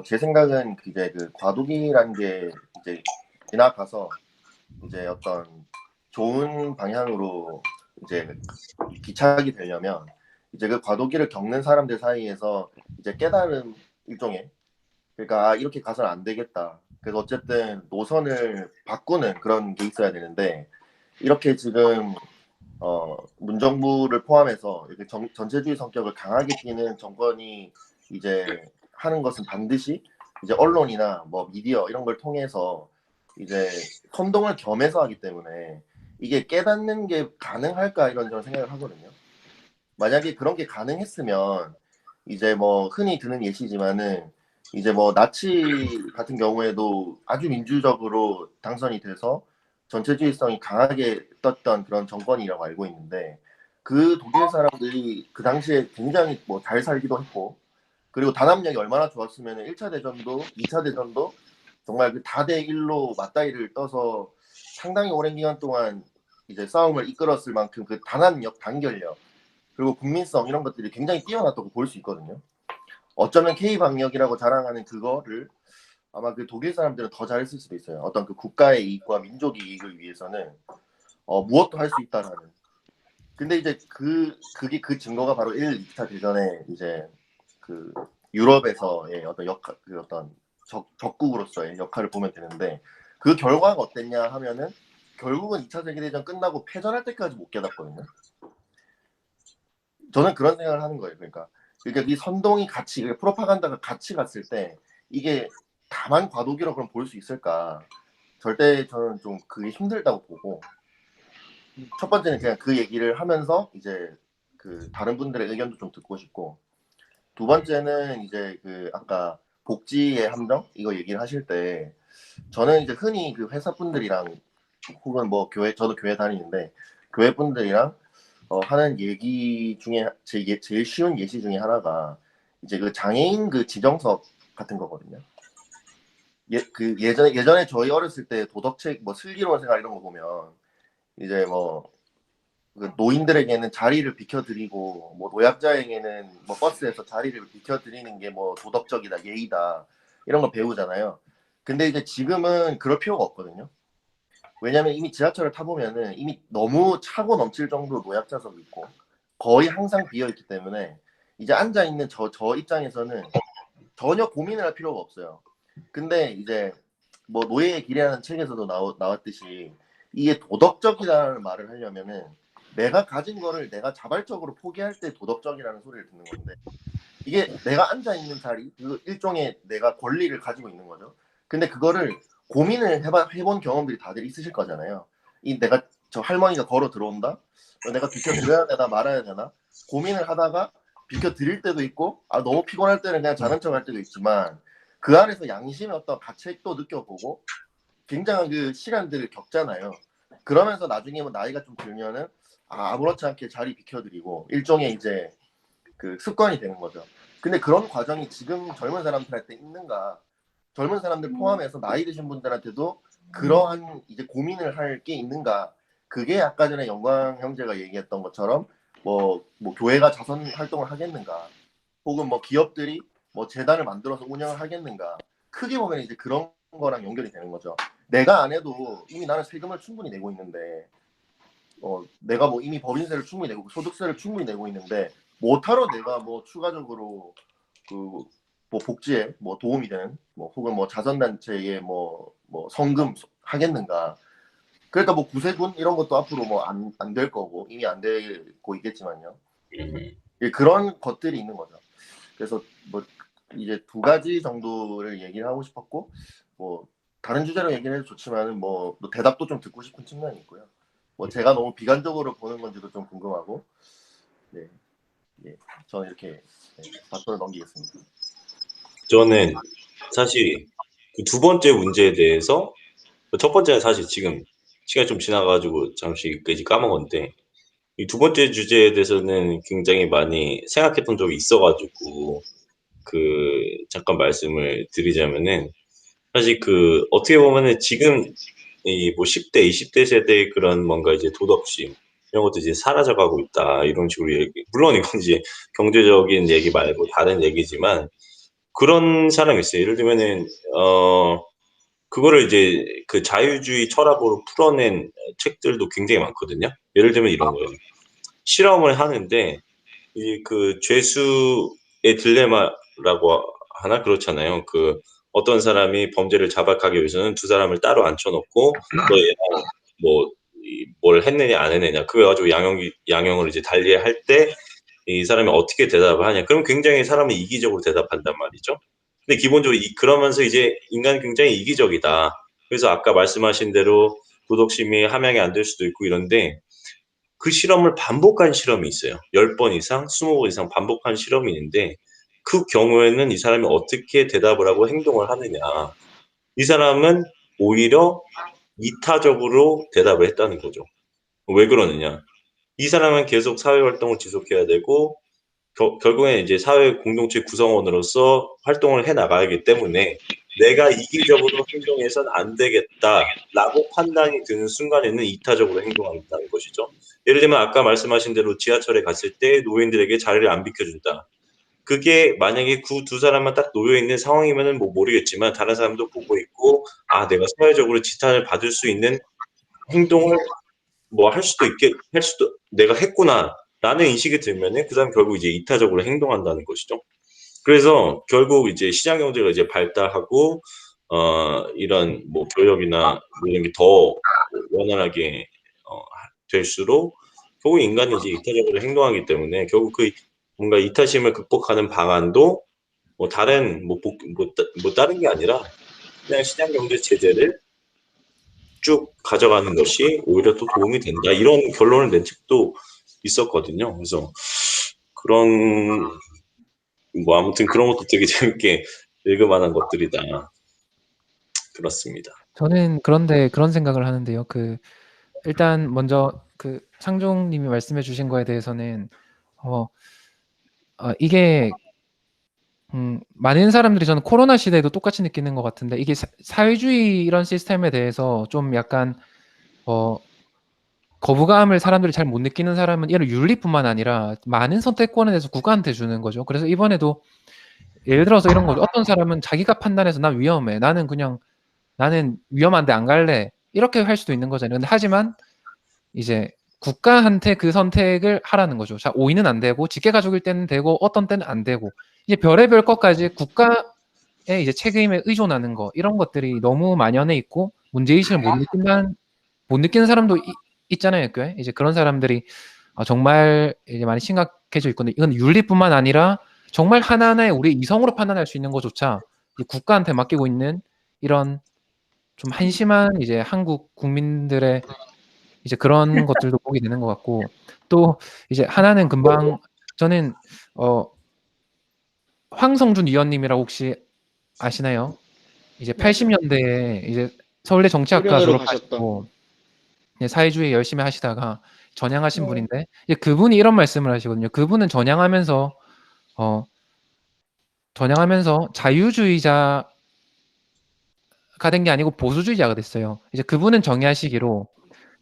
제 생각은 이제 과도기라는 게 이제 지나가서 이제 어떤 좋은 방향으로 이제 기착이 되려면 이제 과도기를 겪는 사람들 사이에서 이제 깨달음 일종의, 그러니까 이렇게 가서는 안 되겠다. 그래서 어쨌든 노선을 바꾸는 그런 게 있어야 되는데, 이렇게 지금 문정부를 포함해서 이렇게 전체주의 성격을 강하게 띠는 정권이 이제 하는 것은 반드시 이제 언론이나 뭐 미디어 이런 걸 통해서 이제 선동을 겸해서 하기 때문에 이게 깨닫는 게 가능할까 이런 저는 생각을 하거든요. 만약에 그런 게 가능했으면 이제 뭐 흔히 드는 예시지만은 이제 뭐 나치 같은 경우에도 아주 민주적으로 당선이 돼서 전체주의성이 강하게 떴던 그런 정권이라고 알고 있는데 그 독일 사람들이 그 당시에 굉장히 뭐 잘 살기도 했고 그리고 단합력이 얼마나 좋았으면 1차 대전도 2차 대전도 정말 그 다대 1로 맞다이를 떠서 상당히 오랜 기간 동안 이제 싸움을 이끌었을 만큼 그 단합력, 단결력 그리고 국민성 이런 것들이 굉장히 뛰어났다고 볼 수 있거든요. 어쩌면 K방역이라고 자랑하는 그거를 아마 그 독일 사람들은 더 잘했을 수도 있어요. 어떤 그 국가의 이익과 민족의 이익을 위해서는 무엇도 할 수 있다라는. 근데 이제 그게 그 증거가 바로 1, 2차 대전에 이제 그 유럽에서의 어떤 역할, 그 어떤 적국으로서의 역할을 보면 되는데 그 결과가 어땠냐 하면은 결국은 2차 세계대전 끝나고 패전할 때까지 못 깨닫거든요. 저는 그런 생각을 하는 거예요. 그러니까 이 선동이 같이 프로파간다가 같이 갔을 때 이게 다만 과도기로 그럼 볼 수 있을까? 절대 저는 좀 그게 힘들다고 보고 첫 번째는 그냥 그 얘기를 하면서 이제 그 다른 분들의 의견도 좀 듣고 싶고 두 번째는 이제 그 아까 복지의 함정 이거 얘기를 하실 때 저는 이제 흔히 그 회사 분들이랑 혹은 뭐 교회 저도 교회 다니는데 교회 분들이랑 하는 얘기 중에 제일 쉬운 예시 중에 하나가 이제 그 장애인 그 지정석 같은 거거든요. 예전에 저희 어렸을 때 도덕책 뭐 슬기로운 생활 이런 거 보면 이제 뭐 그 노인들에게는 자리를 비켜드리고 뭐 노약자에게는 뭐 버스에서 자리를 비켜드리는 게 뭐 도덕적이다 예의다 이런 거 배우잖아요. 근데 이제 지금은 그럴 필요가 없거든요. 왜냐면 이미 지하철을 타보면은 이미 너무 차고 넘칠 정도로 노약자석이 있고 거의 항상 비어있기 때문에 이제 앉아있는 저 입장에서는 전혀 고민을 할 필요가 없어요. 근데 이제 뭐 노예의 길이라는 책에서도 나왔듯이 이게 도덕적이라는 말을 하려면은 내가 가진 거를 내가 자발적으로 포기할 때 도덕적이라는 소리를 듣는 건데 이게 내가 앉아있는 자리 그 일종의 내가 권리를 가지고 있는 거죠. 근데 그거를 고민을 해본 경험들이 다들 있으실 거잖아요. 내가 저 할머니가 걸어 들어온다? 내가 비켜드려야 되나 말아야 되나? 고민을 하다가 비켜드릴 때도 있고 너무 피곤할 때는 그냥 자는 척 할 때도 있지만 그 안에서 양심의 어떤 가책도 느껴보고 굉장한 그 시간들을 겪잖아요. 그러면서 나중에 뭐 나이가 좀 들면은 아무렇지 않게 자리 비켜드리고 일종의 이제 그 습관이 되는 거죠. 근데 그런 과정이 지금 젊은 사람들한테 있는가? 젊은 사람들 포함해서 나이 드신 분들한테도 그러한 이제 고민을 할 게 있는가? 그게 아까 전에 영광 형제가 얘기했던 것처럼 뭐 교회가 자선 활동을 하겠는가? 혹은 뭐 기업들이 뭐 재단을 만들어서 운영을 하겠는가? 크게 보면 이제 그런 거랑 연결이 되는 거죠. 내가 안 해도 이미 나는 세금을 충분히 내고 있는데 내가 뭐 이미 법인세를 충분히 내고 소득세를 충분히 내고 있는데 뭐하러 내가 뭐 추가적으로 그 뭐 복지에 뭐 도움이 되는 뭐 혹은 뭐 자선단체에 뭐 성금 하겠는가? 그러니까 뭐 구세군 이런 것도 앞으로 뭐 안 될 거고 이미 안 되고 있겠지만요. 그런 것들이 있는 거죠. 그래서 뭐 이제 두 가지 정도를 얘기를 하고 싶었고 뭐 다른 주제로 얘기를 해도 좋지만은 뭐 대답도 좀 듣고 싶은 측면이 있고요. 뭐 제가 너무 비관적으로 보는 건지도 좀 궁금하고 네, 저는 이렇게 바톤을 넘기겠습니다.
저는 사실 그 두 번째 문제에 대해서 첫 번째는 사실 지금 시간이 좀 지나가지고 잠시 까먹었는데 이 두 번째 주제에 대해서는 굉장히 많이 생각했던 적이 있어가지고 잠깐 말씀을 드리자면은 사실 어떻게 보면은 지금 이 뭐 10대, 20대 세대의 그런 뭔가 이제 도덕심 이런 것도 이제 사라져가고 있다 이런 식으로 얘기. 물론 이건 이제 경제적인 얘기 말고 다른 얘기지만 그런 사람이 있어요. 예를 들면은 그거를 이제 그 자유주의 철학으로 풀어낸 책들도 굉장히 많거든요. 예를 들면 이런 거예요. 실험을 하는데 이 죄수의 딜레마라고 하나 그렇잖아요. 어떤 사람이 범죄를 자박하기 위해서는 두 사람을 따로 앉혀놓고 너 얘랑 뭘 했느냐 안 했느냐 그거 가지고 양형을 이제 달리할 때 이 사람이 어떻게 대답을 하냐. 그럼 굉장히 사람은 이기적으로 대답한단 말이죠. 근데 기본적으로 그러면서 이제 인간은 굉장히 이기적이다. 그래서 아까 말씀하신 대로 도덕심이 함양이 안 될 수도 있고 이런데 그 실험을 반복한 실험이 있어요. 10번 이상, 20번 이상 반복한 실험이 있는데 그 경우에는 이 사람이 어떻게 대답을 하고 행동을 하느냐. 이 사람은 오히려 이타적으로 대답을 했다는 거죠. 왜 그러느냐. 이 사람은 계속 사회활동을 지속해야 되고 결국엔 이제 사회 공동체 구성원으로서 활동을 해 나가기 때문에 내가 이기적으로 행동해서는 안 되겠다라고 판단이 드는 순간에는 이타적으로 행동한다는 것이죠. 예를 들면 아까 말씀하신 대로 지하철에 갔을 때 노인들에게 자리를 안 비켜준다. 그게 만약에 그 두 사람만 딱 놓여 있는 상황이면은 뭐 모르겠지만 다른 사람도 보고 있고 아 내가 사회적으로 지탄을 받을 수 있는 행동을 뭐 할 수도 내가 했구나라는 인식이 들면은 그 사람 결국 이제 이타적으로 행동한다는 것이죠. 그래서 결국 이제 시장 경제가 이제 발달하고 이런 뭐 교역이나 뭐 이런 게 더 원활하게 될수록 결국 인간이 이제 이타적으로 행동하기 때문에 결국 그 뭔가 이타심을 극복하는 방안도 뭐 다른 뭐 다른 게 아니라 그냥 시장 경제 체제를 쭉 가져가는 것이 오히려 또 도움이 된다. 이런 결론을 낸 책도 있었거든요. 그래서 그런 뭐 아무튼 그런 것도 되게 재밌게 읽을 만한 것들이다. 그렇습니다.
저는 그런데 그런 생각을 하는데요. 일단 먼저 상종님이 말씀해 주신 거에 대해서는 이게 많은 사람들이 저는 코로나 시대에도 똑같이 느끼는 것 같은데 이게 사회주의 이런 시스템에 대해서 좀 약간 거부감을 사람들이 잘 못 느끼는 사람은 이런 윤리뿐만 아니라 많은 선택권에 대해서 국가한테 주는 거죠. 그래서 이번에도 예를 들어서 이런 거죠. 어떤 사람은 자기가 판단해서 난 위험해. 나는 위험한데 안 갈래. 이렇게 할 수도 있는 거잖아요. 근데 하지만 이제 국가한테 그 선택을 하라는 거죠. 자, 오인은 안 되고 직계 가족일 때는 되고 어떤 때는 안 되고 이제 별의별 것까지 국가의 이제 책임에 의존하는 거 이런 것들이 너무 만연해 있고 문제의식을 못 느끼는 사람도 있잖아요, 꽤. 이제 그런 사람들이 정말 이제 많이 심각해져 있거든요. 이건 윤리뿐만 아니라 정말 하나하나의 우리 이성으로 판단할 수 있는 것조차 국가한테 맡기고 있는 이런 좀 한심한 이제 한국 국민들의 이제 그런 것들도 보게 되는 것 같고 또 이제 하나는 금방 저는 황성준 위원님이라고 혹시 아시나요? 이제 80년대에 이제 서울대 정치학과
소련으로
졸업하시고 사회주의 열심히 하시다가 전향하신 분인데 이제 그분이 이런 말씀을 하시거든요. 그분은 전향하면서 자유주의자가 된 게 아니고 보수주의자가 됐어요. 이제 그분은 정의하시기로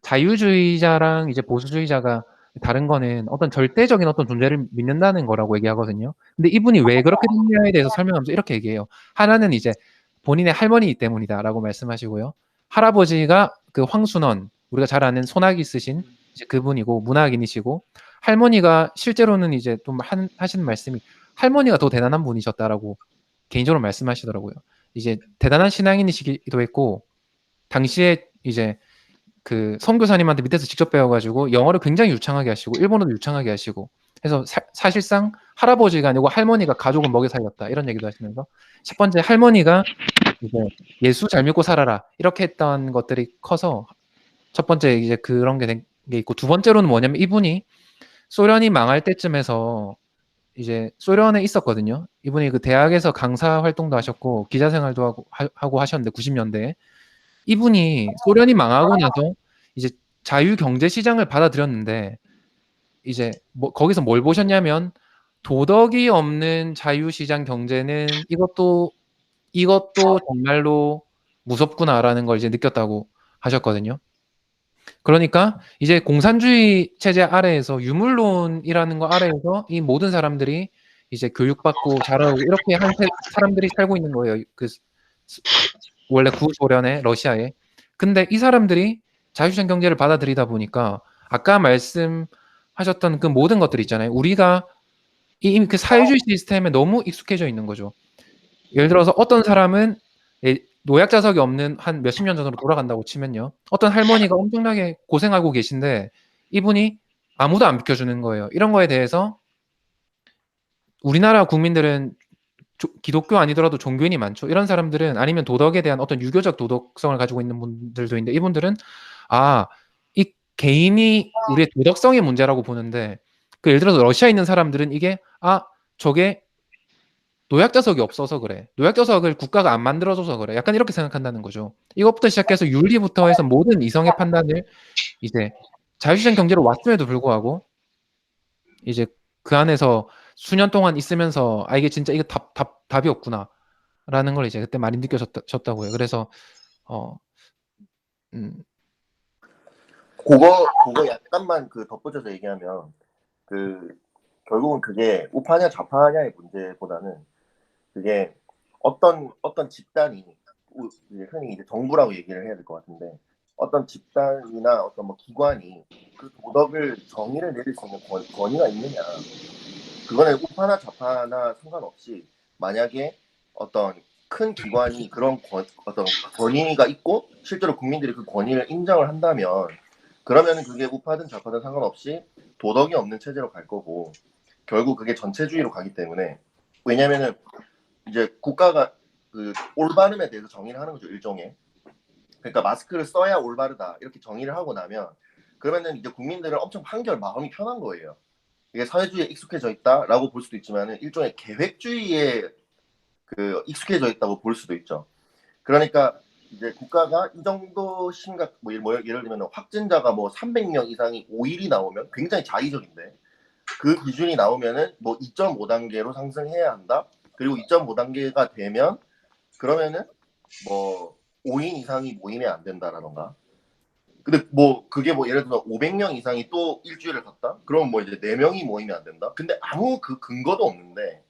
자유주의자랑 이제 보수주의자가 다른 거는 어떤 절대적인 어떤 존재를 믿는다는 거라고 얘기하거든요. 근데 이분이 왜 그렇게 됐냐에 대해서 설명하면서 이렇게 얘기해요. 하나는 이제 본인의 할머니 때문이다라고 말씀하시고요. 할아버지가 그 황순원, 우리가 잘 아는 손학이 쓰신 이제 그분이고 문학인이시고 할머니가 실제로는 이제 좀 하시는 말씀이 할머니가 더 대단한 분이셨다라고 개인적으로 말씀하시더라고요. 이제 대단한 신앙인이시기도 했고 당시에 이제 그 선교사님한테 밑에서 직접 배워가지고 영어를 굉장히 유창하게 하시고 일본어도 유창하게 하시고 해서 사실상 할아버지가 아니고 할머니가 가족을 먹여 살렸다 이런 얘기도 하시면서 첫 번째 할머니가 이제 예수 잘 믿고 살아라 이렇게 했던 것들이 커서 첫 번째 이제 그런 게 있고 두 번째로는 뭐냐면 이분이 소련이 망할 때쯤에서 이제 소련에 있었거든요. 이분이 그 대학에서 강사 활동도 하셨고 기자 생활도 하고 하셨는데 90년대에 이분이 소련이 망하고 나서 이제 자유 경제 시장을 받아들였는데 이제 거기서 뭘 보셨냐면 도덕이 없는 자유 시장 경제는 이것도 정말로 무섭구나라는 걸 이제 느꼈다고 하셨거든요. 그러니까 이제 공산주의 체제 아래에서 유물론이라는 거 아래에서 이 모든 사람들이 이제 교육받고 자라고 이렇게 한 사람들이 살고 있는 거예요. 원래 구소련의 러시아에. 근데 이 사람들이 자유시장 경제를 받아들이다 보니까 아까 말씀하셨던 그 모든 것들 있잖아요. 우리가 이미 그 사회주의 시스템에 너무 익숙해져 있는 거죠. 예를 들어서 어떤 사람은 노약 자석이 없는 한 몇십 년 전으로 돌아간다고 치면요. 어떤 할머니가 엄청나게 고생하고 계신데 이분이 아무도 안 비켜주는 거예요. 이런 거에 대해서 우리나라 국민들은 기독교 아니더라도 종교인이 많죠. 이런 사람들은 아니면 도덕에 대한 어떤 유교적 도덕성을 가지고 있는 분들도 있는데 이분들은 이 개인이 우리의 도덕성의 문제라고 보는데 예를 들어서 러시아에 있는 사람들은 이게 저게 노약자석이 없어서 그래. 노약자석을 국가가 안 만들어줘서 그래. 약간 이렇게 생각한다는 거죠. 이것부터 시작해서 윤리부터 해서 모든 이성의 판단을 이제 자유시장 경제로 왔음에도 불구하고 이제 그 안에서 수년 동안 있으면서 이게 진짜 이거 답이 없구나라는 걸 이제 그때 많이 느껴졌다고요. 그래서 어, 음,
그거 약간만 그 덧붙여서 얘기하면 그 결국은 그게 우파냐 좌파냐의 문제보다는 그게 어떤 집단이 이제 흔히 이제 정부라고 얘기를 해야 될 것 같은데 어떤 집단이나 어떤 뭐 기관이 그 도덕을 정의를 내릴 수 있는 권위가 있느냐. 그거는 우파나 좌파나 상관없이 만약에 어떤 큰 기관이 그런 어떤 권위가 있고 실제로 국민들이 그 권위를 인정을 한다면 그러면은 그게 우파든 좌파든 상관없이 도덕이 없는 체제로 갈 거고 결국 그게 전체주의로 가기 때문에 왜냐면은 이제 국가가 그 올바름에 대해서 정의를 하는 거죠 일종의. 그러니까 마스크를 써야 올바르다 이렇게 정의를 하고 나면 그러면은 이제 국민들은 엄청 한결 마음이 편한 거예요. 이게 사회주의에 익숙해져 있다라고 볼 수도 있지만은 일종의 계획주의에 그 익숙해져 있다고 볼 수도 있죠. 그러니까 이제 국가가 이 정도 심각 예를 들면 확진자가 뭐 300명 이상이 5일이 나오면 굉장히 자의적인데 그 기준이 나오면은 뭐 2.5단계로 상승해야 한다. 그리고 2.5단계가 되면 그러면은 뭐 5인 이상이 모이면 안 된다라던가. 근데 뭐 그게 뭐 예를 들어 500명 이상이 또 일주일을 갔다? 그럼 뭐 이제 4명이 모이면 안 된다? 근데 아무 그 근거도 없는데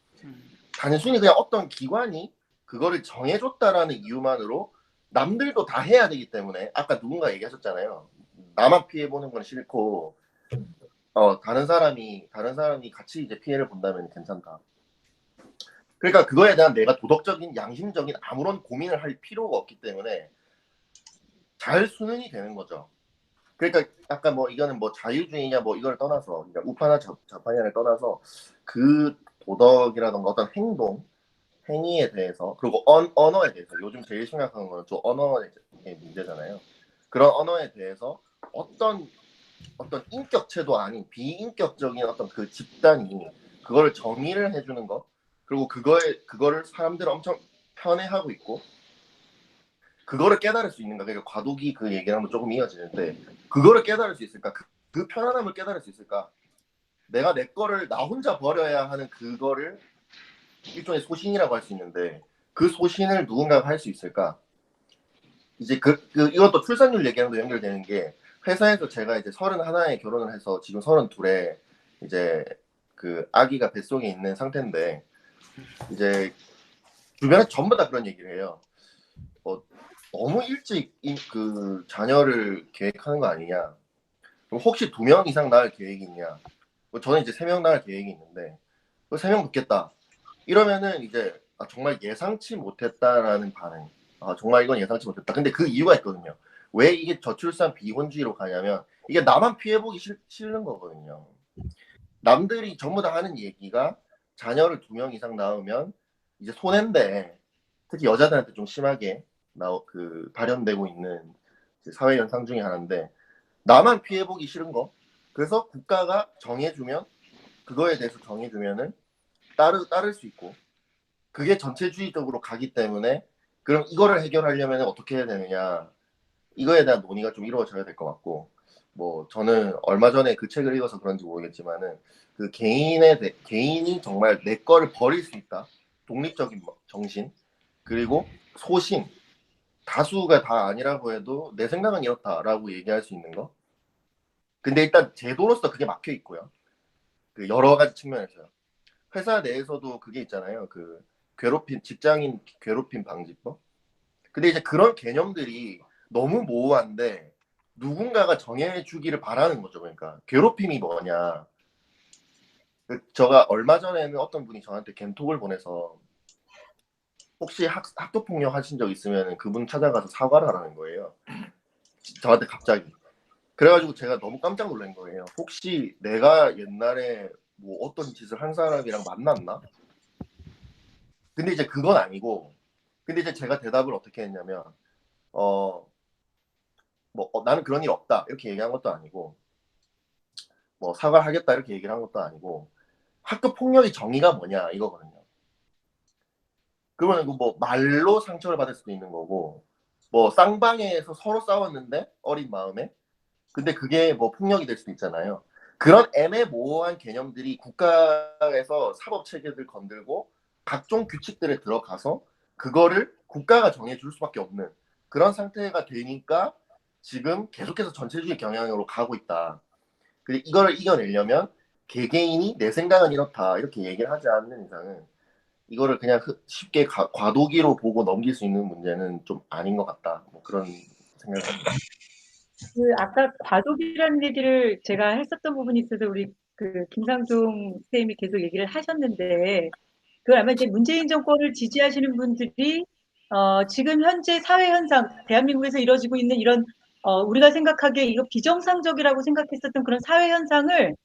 단순히 그냥 어떤 기관이 그거를 정해줬다라는 이유만으로 남들도 다 해야 되기 때문에 아까 누군가 얘기하셨잖아요. 나만 피해보는 건 싫고 다른 사람이 같이 이제 피해를 본다면 괜찮다. 그러니까 그거에 대한 내가 도덕적인 양심적인 아무런 고민을 할 필요가 없기 때문에 잘 순응이 되는 거죠. 그러니까 아까 뭐 이거는 뭐 자유주의냐 뭐 이걸 떠나서 그러니까 우파나 좌파냐를 떠나서 그 도덕이라던가 어떤 행위에 대해서 그리고 언어에 대해서 요즘 제일 심각한 거는 또 언어의 문제잖아요. 그런 언어에 대해서 어떤 인격체도 아닌 비인격적인 어떤 그 집단이 그거를 정의를 해주는 거 그리고 그거를 사람들은 엄청 편애하고 있고 그거를 깨달을 수 있는가 그러니까 과도기 그 얘기랑도 조금 이어지는데 그거를 깨달을 수 있을까 그 편안함을 깨달을 수 있을까 내가 내 거를 나 혼자 버려야 하는 그거를 일종의 소신이라고 할 수 있는데 그 소신을 누군가가 할 수 있을까 이제 이것도 출산율 얘기랑도 연결되는 게 회사에서 제가 이제 31에 결혼을 해서 지금 32에 이제 그 아기가 뱃속에 있는 상태인데 이제 주변에 전부 다 그런 얘기를 해요. 너무 일찍 그 자녀를 계획하는 거 아니냐? 그럼 혹시 2명 이상 낳을 계획이 있냐? 저는 이제 3명 낳을 계획이 있는데 3명 낳겠다. 이러면은 이제 정말 예상치 못했다라는 반응. 정말 이건 예상치 못했다. 근데 그 이유가 있거든요. 왜 이게 저출산 비혼주의로 가냐면 이게 나만 피해보기 싫은 거거든요. 남들이 전부 다 하는 얘기가 자녀를 2명 이상 낳으면 이제 손해인데 특히 여자들한테 좀 심하게 발현되고 있는 사회 현상 중에 하나인데 나만 피해보기 싫은 거. 그래서 국가가 정해주면 그거에 대해서 정해주면은 따를 수 있고 그게 전체주의적으로 가기 때문에 그럼 이거를 해결하려면 어떻게 해야 되느냐 이거에 대한 논의가 좀 이루어져야 될 것 같고 뭐 저는 얼마 전에 그 책을 읽어서 그런지 모르겠지만은 그 개인이 정말 내 거를 버릴 수 있다 독립적인 정신 그리고 소신 다수가 다 아니라고 해도 내 생각은 이렇다라고 얘기할 수 있는 거 근데 일단 제도로서 그게 막혀 있고요 그 여러 가지 측면에서요 회사 내에서도 그게 있잖아요 그 직장인 괴롭힘 방지법 근데 이제 그런 개념들이 너무 모호한데 누군가가 정해주기를 바라는 거죠. 그러니까 괴롭힘이 뭐냐. 제가 얼마 전에는 어떤 분이 저한테 겐톡을 보내서 혹시 학교 폭력 하신 적 있으면 그분 찾아가서 사과를 하라는 거예요. 저한테 갑자기. 그래가지고 제가 너무 깜짝 놀란 거예요. 혹시 내가 옛날에 뭐 어떤 짓을 한 사람이랑 만났나? 근데 이제 그건 아니고 근데 이제 제가 대답을 어떻게 했냐면 나는 그런 일 없다 이렇게 얘기한 것도 아니고 뭐 사과를 하겠다 이렇게 얘기를 한 것도 아니고 학교 폭력의 정의가 뭐냐 이거거든요. 그러면 뭐 말로 상처를 받을 수도 있는 거고, 뭐 쌍방에서 서로 싸웠는데 어린 마음에, 근데 그게 뭐 폭력이 될 수도 있잖아요. 그런 애매모호한 개념들이 국가에서 사법 체계를 건들고 각종 규칙들에 들어가서 그거를 국가가 정해줄 수밖에 없는 그런 상태가 되니까 지금 계속해서 전체주의 경향으로 가고 있다. 근데 이거를 이겨내려면 개개인이 내 생각은 이렇다 이렇게 얘기를 하지 않는 이상은 이거를 그냥 쉽게 과도기로 보고 넘길 수 있는 문제는 좀 아닌 것 같다. 뭐 그런 생각을 합니다.
그 아까 과도기라는 얘기를 제가 했었던 부분이 있어서 우리 그 김상중 선생님이 계속 얘기를 하셨는데 그걸 아마 이제 문재인 정권을 지지하시는 분들이 지금 현재 사회 현상 대한민국에서 이루어지고 있는 이런 우리가 생각하기에 이거 비정상적이라고 생각했었던 그런 사회 현상을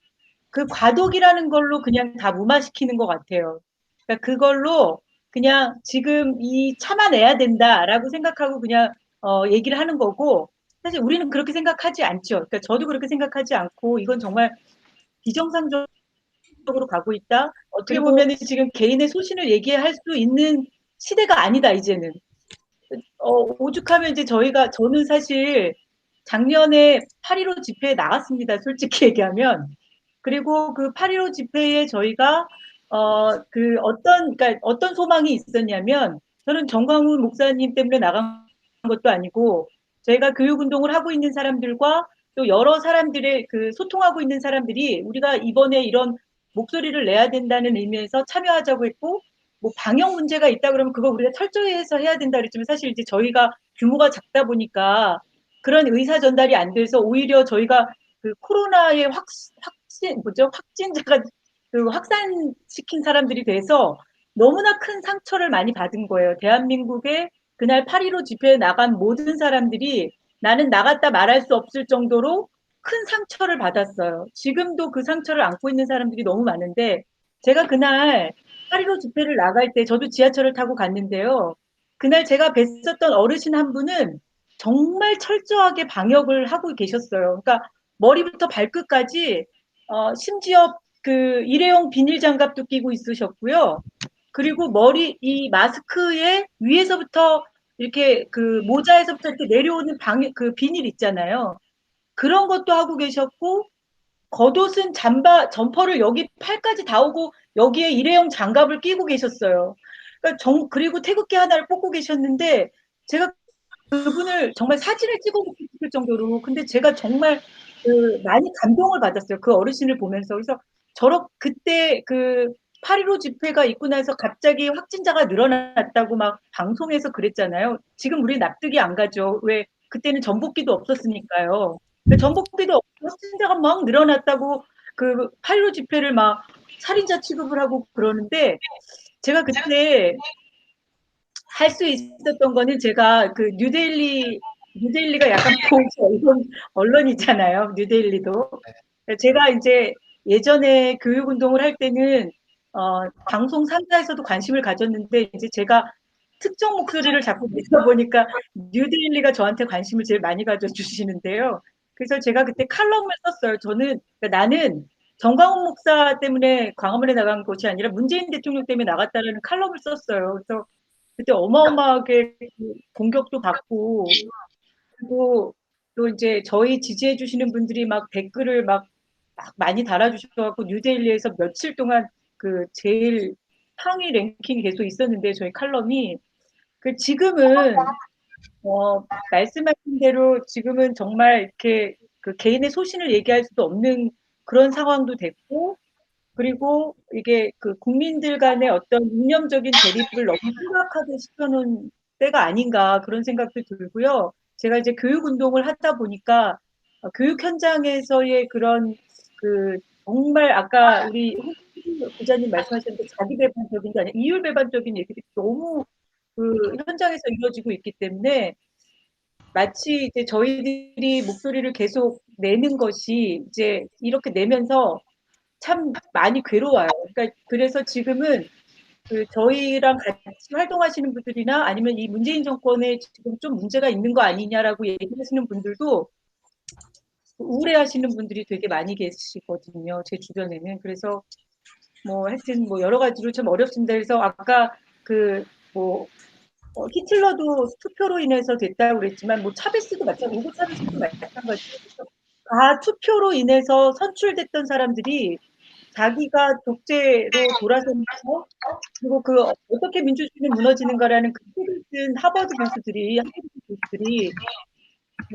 그 과도기라는 걸로 그냥 다 무마시키는 것 같아요. 그러니까 그걸로 그냥 지금 이 참아내야 된다라고 생각하고 그냥 얘기를 하는 거고 사실 우리는 그렇게 생각하지 않죠. 그러니까 저도 그렇게 생각하지 않고 이건 정말 비정상적으로 가고 있다. 어떻게 보면 지금 개인의 소신을 얘기할 수 있는 시대가 아니다 이제는. 오죽하면 이제 저는 사실 작년에 8.15 집회에 나갔습니다. 솔직히 얘기하면. 그리고 그 8.15 집회에 저희가 그러니까 어떤 소망이 있었냐면 저는 정광훈 목사님 때문에 나간 것도 아니고 저희가 교육운동을 하고 있는 사람들과 또 여러 사람들의 그 소통하고 있는 사람들이 우리가 이번에 이런 목소리를 내야 된다는 의미에서 참여하자고 했고 뭐 방역 문제가 있다 그러면 그거 우리가 철저히 해서 해야 된다 그랬지만 사실 이제 저희가 규모가 작다 보니까 그런 의사 전달이 안 돼서 오히려 저희가 그 코로나의 확진자가 그 확산시킨 사람들이 돼서 너무나 큰 상처를 많이 받은 거예요. 대한민국에 그날 8.15 집회에 나간 모든 사람들이 나는 나갔다 말할 수 없을 정도로 큰 상처를 받았어요. 지금도 그 상처를 안고 있는 사람들이 너무 많은데 제가 그날 8.15 집회를 나갈 때 저도 지하철을 타고 갔는데요. 그날 제가 뵀었던 어르신 한 분은 정말 철저하게 방역을 하고 계셨어요. 그러니까 머리부터 발끝까지 심지어 그 일회용 비닐 장갑도 끼고 있으셨고요. 그리고 이 마스크에 위에서부터 이렇게 그 모자에서부터 이렇게 내려오는 그 비닐 있잖아요. 그런 것도 하고 계셨고 겉옷은 점퍼를 여기 팔까지 다 오고 여기에 일회용 장갑을 끼고 계셨어요. 그러니까 그리고 태극기 하나를 뽑고 계셨는데 제가 그분을 정말 사진을 찍어보고 싶을 정도로 근데 제가 정말 많이 감동을 받았어요. 그 어르신을 보면서. 그래서 그때 그 8.15 집회가 있고 나서 갑자기 확진자가 늘어났다고 막 방송에서 그랬잖아요. 지금 우리 납득이 안 가죠. 왜 그때는 전복기도 없었으니까요. 전복기도 없고 확진자가 막 늘어났다고 그 8.15 집회를 막 살인자 취급을 하고 그러는데 제가 그때 할 수 있었던 거는 제가 그 뉴데일리가 약간 보수 언론이잖아요. 뉴데일리도. 제가 이제 예전에 교육 운동을 할 때는 방송 3사에서도 관심을 가졌는데 이제 제가 특정 목소리를 자꾸 내다 보니까 뉴데일리가 저한테 관심을 제일 많이 가져주시는데요. 그래서 제가 그때 칼럼을 썼어요. 그러니까 나는 정광훈 목사 때문에 광화문에 나간 것이 아니라 문재인 대통령 때문에 나갔다는 칼럼을 썼어요. 그래서 그때 어마어마하게 공격도 받고 그리고 또 이제 저희 지지해 주시는 분들이 막 댓글을 막 많이 달아주셔갖고 뉴데일리에서 며칠 동안 그 제일 상위 랭킹이 계속 있었는데 저희 칼럼이 지금은 말씀하신 대로 지금은 정말 이렇게 그 개인의 소신을 얘기할 수도 없는 그런 상황도 됐고 그리고 이게 그 국민들 간의 어떤 이념적인 대립을 너무 심각하게 시켜놓은 때가 아닌가 그런 생각도 들고요. 제가 이제 교육 운동을 하다 보니까 교육 현장에서의 그런 그 정말 아까 우리 홍 기자님 말씀하셨는데 자기 배반적인 게 아니라 이율 배반적인 얘기들이 너무 그 현장에서 이루어지고 있기 때문에 마치 이제 저희들이 목소리를 계속 내는 것이 이제 이렇게 내면서 참 많이 괴로워요. 그러니까 그래서 지금은 그 저희랑 같이 활동하시는 분들이나 아니면 이 문재인 정권에 지금 좀 문제가 있는 거 아니냐라고 얘기하시는 분들도 우울해하시는 분들이 되게 많이 계시거든요. 제 주변에는. 그래서 뭐 하여튼 뭐 여러 가지로 참 어렵습니다. 그래서 아까 그 뭐 히틀러도 투표로 인해서 됐다고 그랬지만 뭐 차베스도 마찬가지고 우고 차베스도 마찬가지고 다 투표로 인해서 선출됐던 사람들이 자기가 독재로 돌아서면서 그리고 그 어떻게 민주주의는 무너지는가라는 그 책을 쓴 하버드 교수들이 그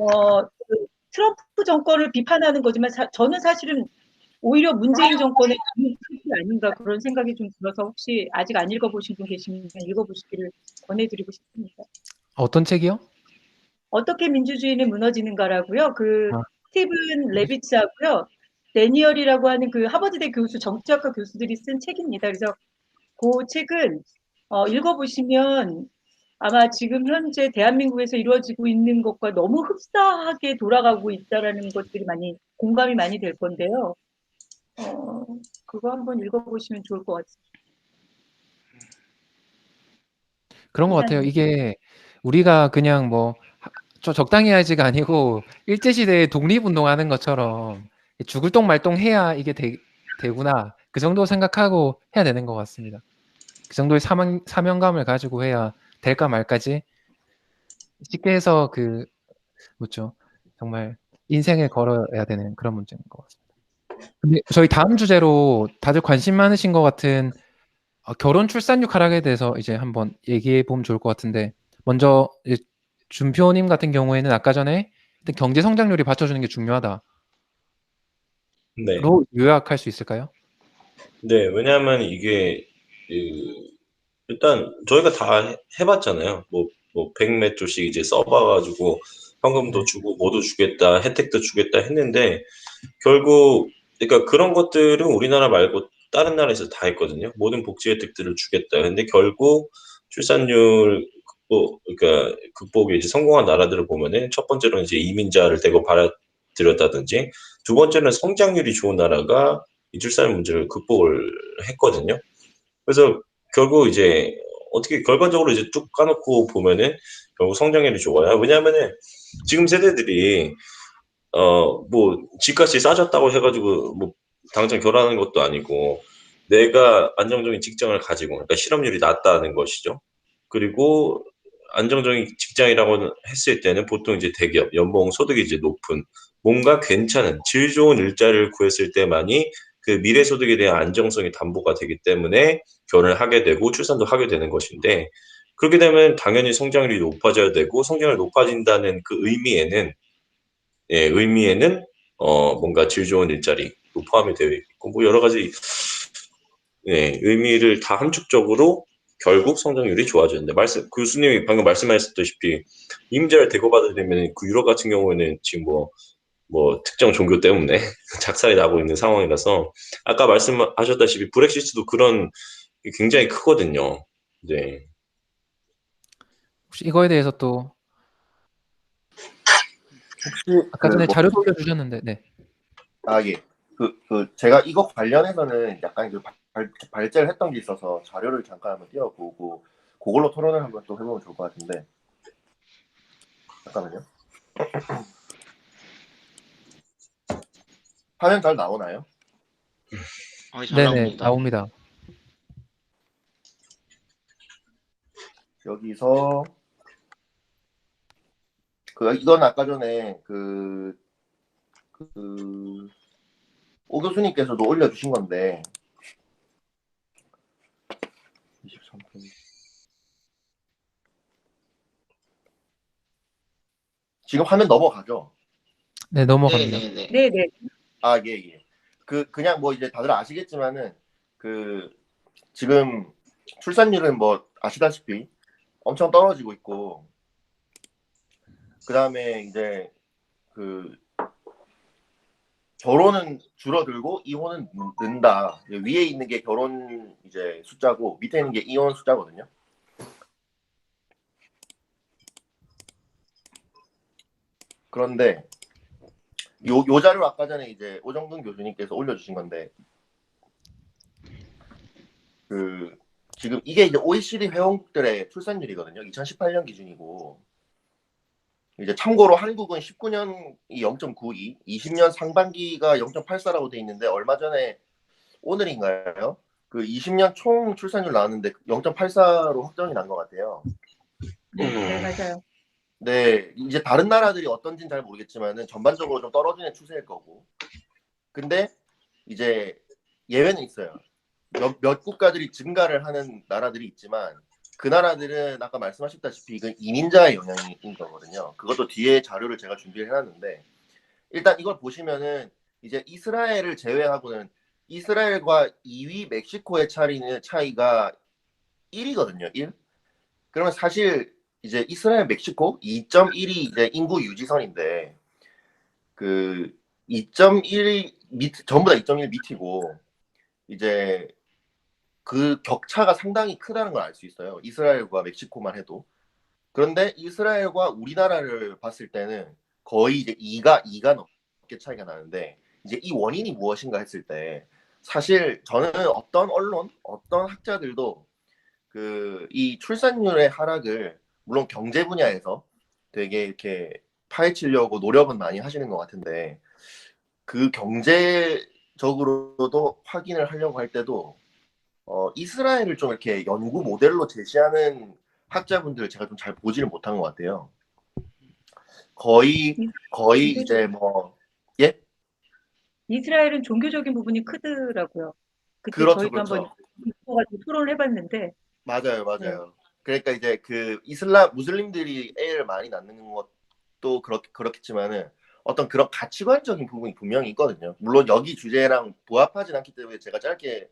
트럼프 정권을 비판하는 거지만 저는 사실은 오히려 문재인 정권의 것이 아닌가 그런 생각이 좀 들어서 혹시 아직 안 읽어보신 분 계시면 읽어보시기를 권해드리고 싶습니다.
어떤 책이요?
어떻게 민주주의는 무너지는가라고요. 그
아.
스티븐 레비츠하고요. 데니얼이라고 하는 그 하버드대 교수, 정치학과 교수들이 쓴 책입니다. 그래서 그 책은 읽어보시면 아마 지금 현재 대한민국에서 이루어지고 있는 것과 너무 흡사하게 돌아가고 있다라는 것들이 많이 공감이 많이 될 건데요. 그거 한번 읽어보시면 좋을 것 같습니다.
그런 것 같아요. 이게 우리가 그냥 뭐 적당히 해야지가 아니고 일제시대에 독립운동하는 것처럼 죽을 똥 말 똥 해야 이게 되구나 그 정도 생각하고 해야 되는 것 같습니다. 그 정도의 사명감을 가지고 해야 될까 말까지 쉽게 해서 뭐죠? 정말 인생을 걸어야 되는 그런 문제인 것 같습니다. 근데 저희 다음 주제로 다들 관심 많으신 것 같은 결혼 출산율 하락에 대해서 이제 한번 얘기해 보면 좋을 것 같은데 먼저 준표님 같은 경우에는 아까 전에 경제 성장률이 받쳐주는 게 중요하다로
네.
요약할 수 있을까요?
네, 왜냐하면 이게 일단 저희가 다 해봤잖아요. 뭐 100몇 조씩 이제 써봐가지고 현금도
네.
주고 뭐도 주겠다, 혜택도 주겠다 했는데 결국 그러니까 그런 것들은 우리나라 말고 다른 나라에서 다 했거든요. 모든 복지 혜택들을 주겠다. 근데 결국 출산율 그러니까 극복에 이제 성공한 나라들을 보면은 첫 번째로는 이제 이민자를 대거 받아들였다든지 두 번째는 성장률이 좋은 나라가 이 출산 문제를 극복을 했거든요. 그래서 결국 이제 어떻게 결과적으로 이제 쭉 까놓고 보면은 결국 성장률이 좋아요. 왜냐하면은 지금 세대들이 뭐 집값이 싸졌다고 해가지고 뭐 당장 결혼하는 것도 아니고 내가 안정적인 직장을 가지고 그러니까 실업률이 낮다는 것이죠. 그리고 안정적인 직장이라고 했을 때는 보통 이제 대기업 연봉 소득이 이제 높은 뭔가 괜찮은 질 좋은 일자리를 구했을 때만이 그 미래 소득에 대한 안정성이 담보가 되기 때문에 결혼을 하게 되고 출산도 하게 되는 것인데 그렇게 되면 당연히 성장률이 높아져야 되고 성장률이 높아진다는 그 의미에는 뭔가 질 좋은 일자리도 포함이 되어 있고 뭐 여러 가지 의미를 다 함축적으로 결국 성장률이 좋아지는데 교수님이 방금 말씀하셨다시피 이민자를 대거받으려면 그 유럽 같은 경우에는 지금 뭐 특정 종교 때문에 작살이 나고 있는 상황이라서 아까 말씀하셨다시피 브렉시트도 그런 게 굉장히 크거든요. 네.
혹시 이거에 대해서 또
혹시
아까 전에 자료도 올려주셨는데 네.
예. 제가 이거 관련해서는 약간 발제를 했던 게 있어서 자료를 잠깐 한번 띄워보고 그걸로 토론을 한번 또 해보면 좋을 것 같은데 잠깐만요. 화면 잘 나오나요?
잘
네네
나옵니다.
나옵니다.
여기서 이건 아까 전에 오 교수님께서도 올려주신 건데 23페이지. 지금 화면 넘어가죠?
네 넘어갑니다.
네네네.
네네.
예. 그냥 뭐 이제 다들 아시겠지만은 지금 출산율은 뭐 아시다시피 엄청 떨어지고 있고 그 다음에 이제 결혼은 줄어들고 이혼은 는다. 위에 있는 게 결혼 이제 숫자고 밑에 있는 게 이혼 숫자거든요. 그런데 요 자료 아까 전에 이제 오정근 교수님께서 올려주신 건데 지금 이게 이제 OECD 회원국들의 출산율이거든요. 2018년 기준이고 이제 참고로 한국은 19년이 0.92, 20년 상반기가 0.84라고 돼 있는데 얼마 전에 오늘인가요? 그 20년 총 출산율 나왔는데 0.84로 확정이 난 것 같아요.
네, 맞아요.
네, 이제 다른 나라들이 어떤지는 잘 모르겠지만은 전반적으로 좀 떨어지는 추세일 거고. 근데 이제 예외는 있어요. 몇 국가들이 증가를 하는 나라들이 있지만 그 나라들은 아까 말씀하셨다시피 이건 이민자의 영향인 거거든요. 그것도 뒤에 자료를 제가 준비를 해놨는데 일단 이걸 보시면은 이제 이스라엘을 제외하고는 이스라엘과 2위 멕시코의 차이가 1이거든요. 1. 그러면 사실 이제 이스라엘 멕시코 2.1이 이제 인구 유지선인데 그 2.1 전부 다 2.1 밑이고 이제 그 격차가 상당히 크다는 걸 알 수 있어요. 이스라엘과 멕시코만 해도. 그런데 이스라엘과 우리나라를 봤을 때는 거의 이제 2가 넘게 차이가 나는데 이제 이 원인이 무엇인가 했을 때 사실 저는 어떤 언론, 어떤 학자들도 그 이 출산율의 하락을 물론 경제 분야에서 되게 이렇게 파헤치려고 노력은 많이 하시는 것 같은데 그 경제적으로도 확인을 하려고 할 때도 이스라엘을 좀 이렇게 연구 모델로 제시하는 학자분들 제가 좀 잘 보지를 못한 것 같아요. 거의 이제 뭐 예?
이스라엘은 종교적인 부분이 크더라고요. 그때
그렇죠,
저희도 한번
그렇죠.
가지고 토론을 해봤는데,
맞아요,
네.
맞아요. 그러니까 이제 그 무슬림들이 애를 많이 낳는 것도 그렇겠지만은 어떤 그런 가치관적인 부분이 분명히 있거든요. 물론 여기 주제랑 부합하진 않기 때문에 제가 짧게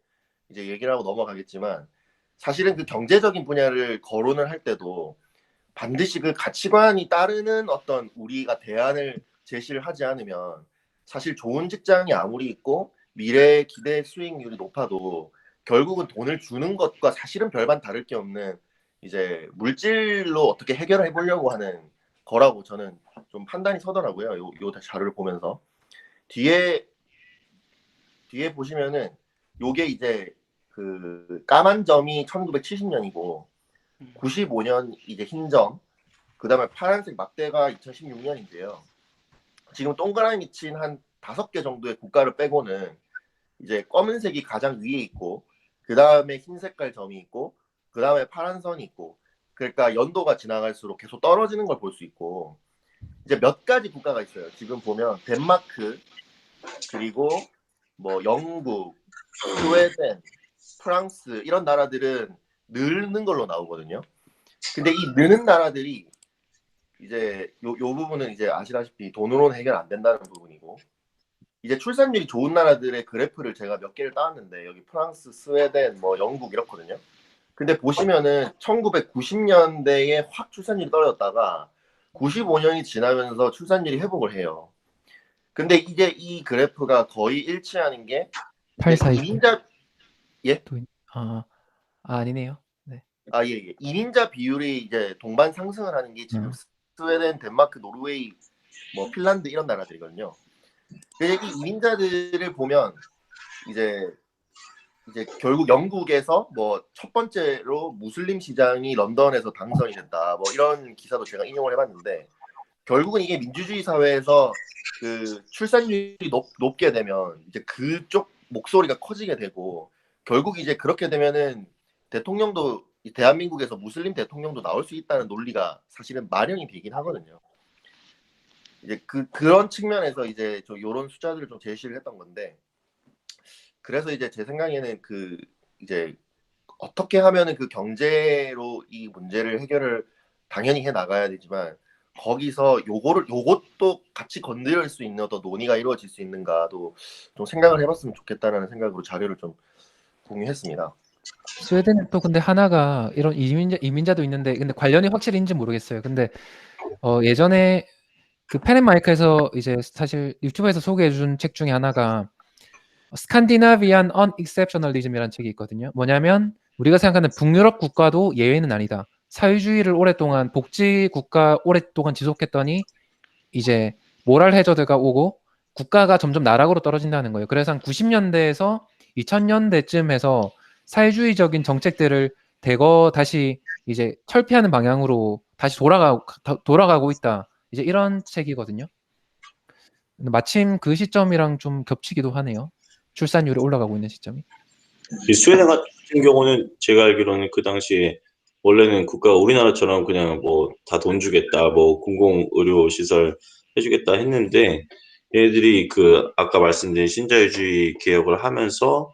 이제 얘기를 하고 넘어가겠지만 사실은 그 경제적인 분야를 거론을 할 때도 반드시 그 가치관이 따르는 어떤 우리가 대안을 제시를 하지 않으면 사실 좋은 직장이 아무리 있고 미래 기대 수익률이 높아도 결국은 돈을 주는 것과 사실은 별반 다를 게 없는 이제 물질로 어떻게 해결해 보려고 하는 거라고 저는 좀 판단이 서더라고요. 요 자료를 보면서 뒤에 보시면은 요게 이제 그 까만 점이 1970년이고 95년 이제 흰점 그다음에 파란색 막대가 2016년인데요. 지금 동그라미 친 한 5개 정도의 국가를 빼고는 이제 검은색이 가장 위에 있고 그 다음에 흰 색깔 점이 있고 그 다음에 파란 선이 있고 그러니까 연도가 지나갈수록 계속 떨어지는 걸 볼 수 있고 이제 몇 가지 국가가 있어요. 지금 보면 덴마크 그리고 뭐 영국, 스웨덴, 프랑스 이런 나라들은 느는 걸로 나오거든요. 근데 이 느는 나라들이 이제 요 부분은 이제 아시다시피 돈으로는 해결 안 된다는 부분이고 이제 출산율이 좋은 나라들의 그래프를 제가 몇 개를 따왔는데 여기 프랑스, 스웨덴, 뭐 영국 이렇거든요. 근데 보시면은 1990년대에 확 출산율이 떨어졌다가 95년이 지나면서 출산율이 회복을 해요. 근데 이제 이 그래프가 거의 일치하는 게 이제
842.
이민자 예?
아니네요. 네.
예. 이민자 비율이 이제 동반 상승을 하는 게 지금 스웨덴, 덴마크, 노르웨이, 뭐 핀란드 이런 나라들이거든요. 근데 이 이민자들을 보면 이제 결국 영국에서 뭐 첫 번째로 무슬림 시장이 런던에서 당선이 됐다. 뭐 이런 기사도 제가 인용을 해봤는데 결국은 이게 민주주의 사회에서 그 출산율이 높게 되면 이제 그쪽 목소리가 커지게 되고 결국 이제 그렇게 되면은 대통령도 대한민국에서 무슬림 대통령도 나올 수 있다는 논리가 사실은 마련이 되긴 하거든요. 이제 그런 측면에서 이제 좀 이런 숫자들을 좀 제시를 했던 건데 그래서 이제 제 생각에는 그 이제 어떻게 하면은 그 경제로 이 문제를 해결을 당연히 해 나가야 되지만 거기서 요것도 같이 건드릴 수 있는 어떤 논의가 이루어질 수 있는가도 좀 생각을 해봤으면 좋겠다라는 생각으로 자료를 좀 공유했습니다.
스웨덴은 또 근데 하나가 이런 이민자도 있는데 근데 관련이 확실히 있는지 모르겠어요. 근데 예전에 그 펜앤마이크에서 이제 사실 유튜브에서 소개해 준 책 중에 하나가 스칸디나비안 언익셉셔널리즘이라는 책이 있거든요. 뭐냐면 우리가 생각하는 북유럽 국가도 예외는 아니다. 사회주의를 오랫동안 복지 국가 오랫동안 지속했더니 이제 모랄 해저드가 오고 국가가 점점 나락으로 떨어진다는 거예요. 그래서 한 90년대에서 2000년대쯤 해서 사회주의적인 정책들을 대거 다시 이제 철폐하는 방향으로 다시 돌아가고 있다. 이제 이런 책이거든요. 근데 마침 그 시점이랑 좀 겹치기도 하네요. 출산율이 올라가고 있는 시점이.
이 스웨덴 같은 경우는 제가 알기로는 그 당시에 원래는 국가가 우리나라처럼 그냥 뭐 다 돈 주겠다, 뭐 공공 의료 시설 해주겠다 했는데 얘네들이 그 아까 말씀드린 신자유주의 개혁을 하면서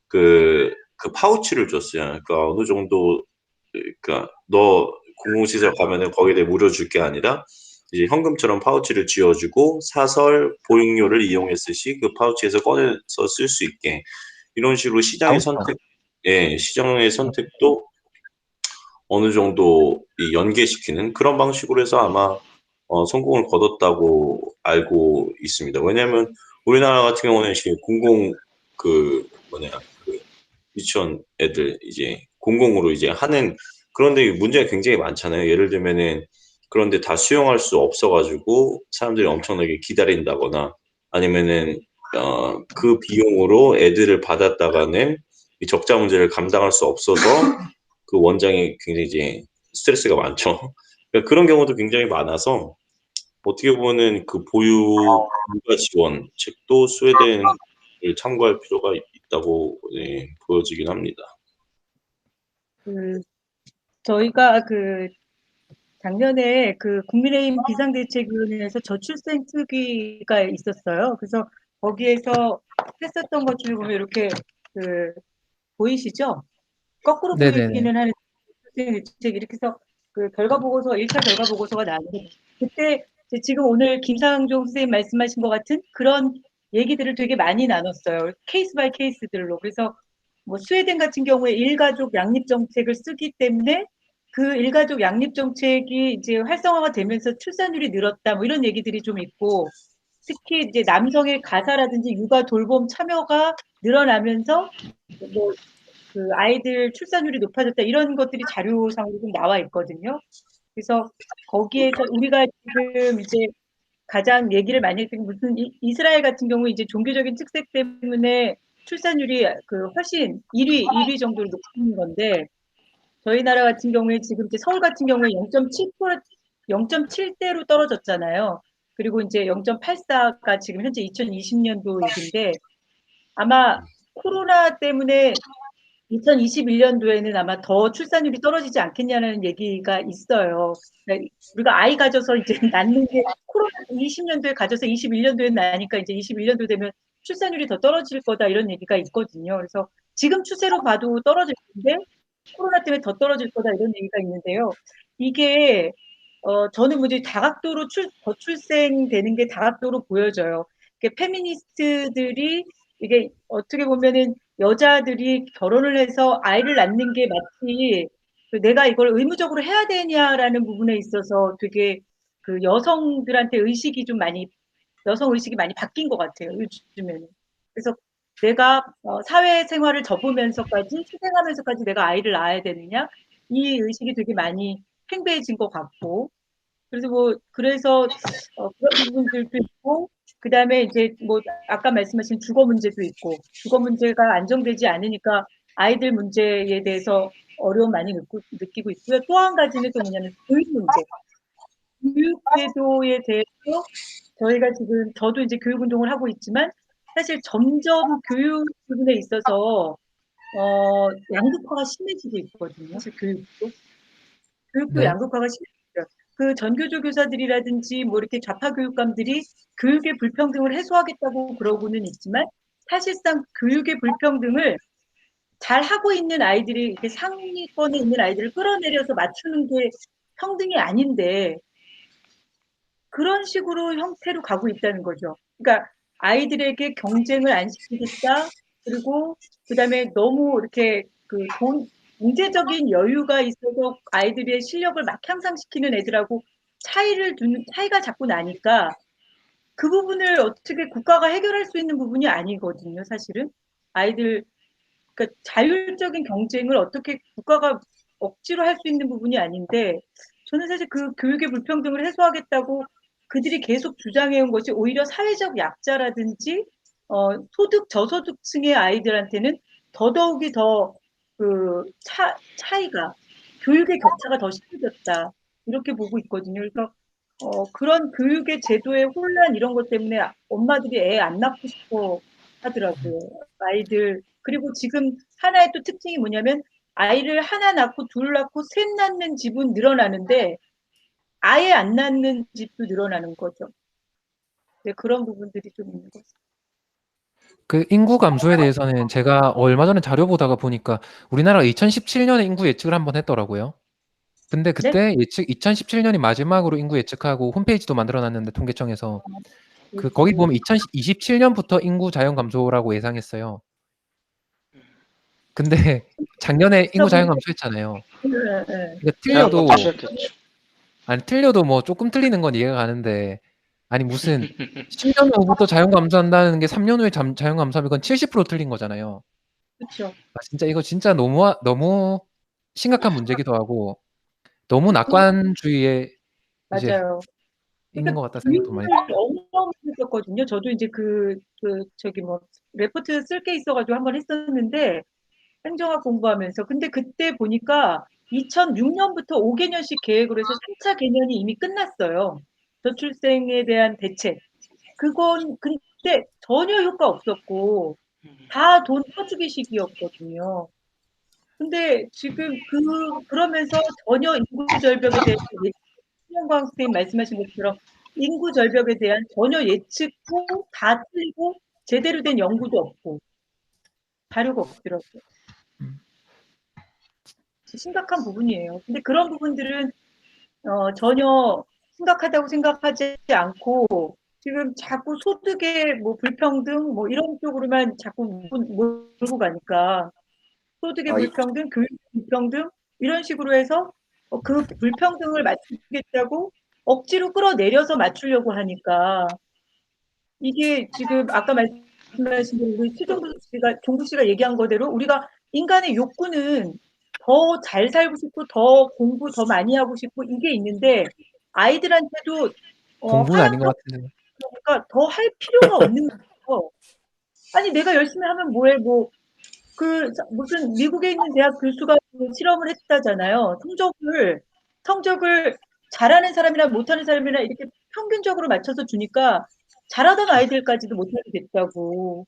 그 파우치를 줬어요. 그러니까 어느 정도 그러니까 너 공공시설 가면은 거기에 대해 무료 줄 게 아니라 이제 현금처럼 파우치를 쥐어주고 사설 보육료를 이용했을 시 그 파우치에서 꺼내서 쓸 수 있게 이런 식으로 시장의
바우처.
선택, 예, 시장의 선택도 어느 정도 이 연계시키는 그런 방식으로 해서 아마 성공을 거뒀다고 알고 있습니다. 왜냐하면 우리나라 같은 경우는 지금 공공 그 뭐냐 그 유치원 애들 이제 공공으로 이제 하는 그런데 문제가 굉장히 많잖아요. 예를 들면은 그런데 다 수용할 수 없어가지고 사람들이 엄청나게 기다린다거나 아니면은 그 비용으로 애들을 받았다가는 이 적자 문제를 감당할 수 없어서 그 원장이 굉장히 이제 스트레스가 많죠. 그러니까 그런 경우도 굉장히 많아서 어떻게 보면은 그 보육 육아 지원 책도 스웨덴을 참고할 필요가 있다고 예, 보여지긴 합니다.
저희가 그 작년에 그 국민의힘 비상대책위원회에서 저출생 특위가 있었어요. 그래서 거기에서 했었던 것 중에 보면 이렇게 그 보이시죠? 거꾸로
네네네.
보이기는 하는 저출생 대책 이렇게 해서 그 결과 보고서 1차 결과 보고서가 나왔는데 그때 지금 오늘 김상종 선생님 말씀하신 것 같은 그런 얘기들을 되게 많이 나눴어요. 케이스 바이 케이스들로. 그래서 뭐 스웨덴 같은 경우에 일가족 양립 정책을 쓰기 때문에 그 일가족 양립 정책이 이제 활성화가 되면서 출산율이 늘었다 뭐 이런 얘기들이 좀 있고 특히 이제 남성의 가사라든지 육아 돌봄 참여가 늘어나면서 뭐 그 아이들 출산율이 높아졌다 이런 것들이 자료상으로 좀 나와 있거든요. 그래서 거기에서 우리가 지금 이제 가장 얘기를 많이 했던 게 무슨 이스라엘 같은 경우 이제 종교적인 특색 때문에 출산율이 그 훨씬 1위 정도로 높은 건데 저희 나라 같은 경우에 지금 이제 서울 같은 경우에 0.7% 0.7대로 떨어졌잖아요. 그리고 이제 0.84가 지금 현재 2020년도 얘기인데 아마 코로나 때문에 2021년도에는 아마 더 출산율이 떨어지지 않겠냐는 얘기가 있어요. 그러니까 우리가 아이 가져서 이제 낳는 게 코로나 20년도에 가져서 21년도에 나니까 이제 21년도 되면 출산율이 더 떨어질 거다 이런 얘기가 있거든요. 그래서 지금 추세로 봐도 떨어질 텐데 코로나 때문에 더 떨어질 거다 이런 얘기가 있는데요. 이게 저는 뭐지 다각도로 저출생되는 게 다각도로 보여져요. 페미니스트들이 이게 어떻게 보면은 여자들이 결혼을 해서 아이를 낳는 게 마치 내가 이걸 의무적으로 해야 되냐라는 부분에 있어서 되게 그 여성들한테 여성 의식이 많이 바뀐 것 같아요, 요즘에는. 그래서 내가 사회생활을 접으면서까지, 희생하면서까지 내가 아이를 낳아야 되느냐? 이 의식이 되게 많이 팽배해진 것 같고, 그래서 그런 부분들도 있고, 그 다음에 이제 뭐, 아까 말씀하신 주거 문제도 있고, 주거 문제가 안정되지 않으니까 아이들 문제에 대해서 어려움 많이 느끼고 있고요. 또 한 가지는 또 뭐냐면 교육 문제. 교육 제도에 대해서 저희가 지금, 저도 이제 교육 운동을 하고 있지만, 사실 점점 교육 부분에 있어서, 양극화가 심해지고 있거든요. 사실 교육도
네.
양극화가 심해져요. 그 전교조 교사들이라든지 뭐 이렇게 좌파 교육감들이 교육의 불평등을 해소하겠다고 그러고는 있지만 사실상 교육의 불평등을 잘 하고 있는 아이들이 이렇게 상위권에 있는 아이들을 끌어내려서 맞추는 게 평등이 아닌데 그런 식으로 형태로 가고 있다는 거죠. 그러니까 아이들에게 경쟁을 안 시키겠다. 그리고 그다음에 너무 이렇게 경제적인 여유가 있어서 아이들의 실력을 막 향상시키는 애들하고 차이가 자꾸 나니까 그 부분을 어떻게 국가가 해결할 수 있는 부분이 아니거든요, 사실은. 아이들, 그러니까 자율적인 경쟁을 어떻게 국가가 억지로 할 수 있는 부분이 아닌데, 저는 사실 그 교육의 불평등을 해소하겠다고 그들이 계속 주장해온 것이 오히려 사회적 약자라든지, 저소득층의 아이들한테는 더더욱이 차이가, 교육의 격차가 더 심해졌다. 이렇게 보고 있거든요. 그래서, 그런 교육의 제도의 혼란 이런 것 때문에 엄마들이 애 안 낳고 싶어 하더라고요. 아이들 그리고 지금 하나의 또 특징이 뭐냐면 아이를 하나 낳고 둘 낳고 셋 낳는 집은 늘어나는데 아예 안 낳는 집도 늘어나는 거죠. 네, 그런 부분들이 좀 있는 거죠.
그 인구 감소에 대해서는 제가 얼마 전에 자료 보다가 보니까 우리나라가 2017년에 인구 예측을 한번 했더라고요. 근데
네?
그때 예측 2017년이 마지막으로 인구 예측하고 홈페이지도 만들어 놨는데 통계청에서 그 거기 보면 2027년부터 인구 자연 감소라고 예상했어요. 근데 작년에 인구 자연 감소했잖아요.
네, 네.
그러니까
자연
틀려도
감소 시작했죠.
아니 틀려도 뭐 조금 틀리는 건 이해가 가는데 아니 무슨 10년 후부터 자연 감소한다는 게 3년 후에 자연 감소하면 그건 70% 틀린 거잖아요.
그렇죠.
아, 진짜 이거 진짜 너무 심각한 문제기도 하고 너무 낙관주의에 이제
맞아요.
있는
그러니까
것 같다 생각도 많이
비용을 어마어마했었거든요. 저도 이제 저기 뭐 레포트 쓸 게 있어가지고 한번 했었는데 행정학 공부하면서 근데 그때 보니까 2006년부터 5개년씩 계획으로 해서 3차 개년이 이미 끝났어요. 저출생에 대한 대책. 그건 근데 전혀 효과 없었고 다 돈 퍼주기식이었거든요. 근데 지금 그러면서 전혀 인구 절벽에 대해서 신영광 선생님 말씀하신 것처럼 인구 절벽에 대한 전혀 예측도 다 틀리고 제대로 된 연구도 없고 자료가 없더라고요. 심각한 부분이에요. 근데 그런 부분들은 전혀 심각하다고 생각하지 않고 지금 자꾸 소득의 뭐 불평등 뭐 이런 쪽으로만 자꾸 몰고 가니까 소득의
아,
불평등, 교육 불평등 이런 식으로 해서 그 불평등을 맞추겠다고 억지로 끌어내려서 맞추려고 하니까 이게 지금 아까 말씀하신 대로 우리 종구 씨가 얘기한 거대로 우리가 인간의 욕구는 더 잘 살고 싶고 더 공부 더 많이 하고 싶고 이게 있는데 아이들한테도
공부는 아닌 것 같은데.
하려니까 더 할 필요가 없는 거예요. 아니 내가 열심히 하면 뭐해 뭐 무슨 미국에 있는 대학 교수가 실험을 했다잖아요. 성적을 잘하는 사람이나 못하는 사람이나 이렇게 평균적으로 맞춰서 주니까 잘하던 아이들까지도 못하게 됐다고.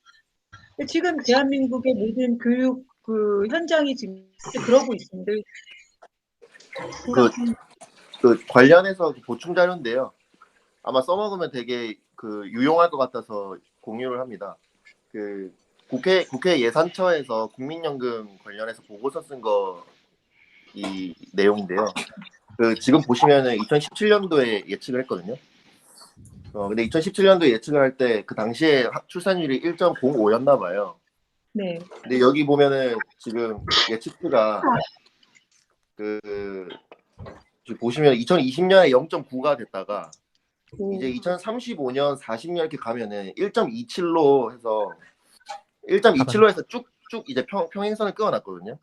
지금 대한민국의 모든 교육 현장이 지금 그러고 있습니다.
그, 그 관련해서 보충 자료인데요. 아마 써먹으면 되게 유용할 것 같아서 공유를 합니다. 국회 예산처에서 국민연금 관련해서 보고서 쓴 거 이 내용인데요. 지금 보시면은 2017년도에 예측을 했거든요. 근데 2017년도에 예측을 할 때 그 당시에 출산율이 1.05였나 봐요.
네.
근데 여기 보면은 지금 예측치가 지금 보시면 2020년에 0.9가 됐다가 이제 2035년, 40년 이렇게 가면은 1.27로 해서 쭉쭉 이제 평행선을 그어놨거든요.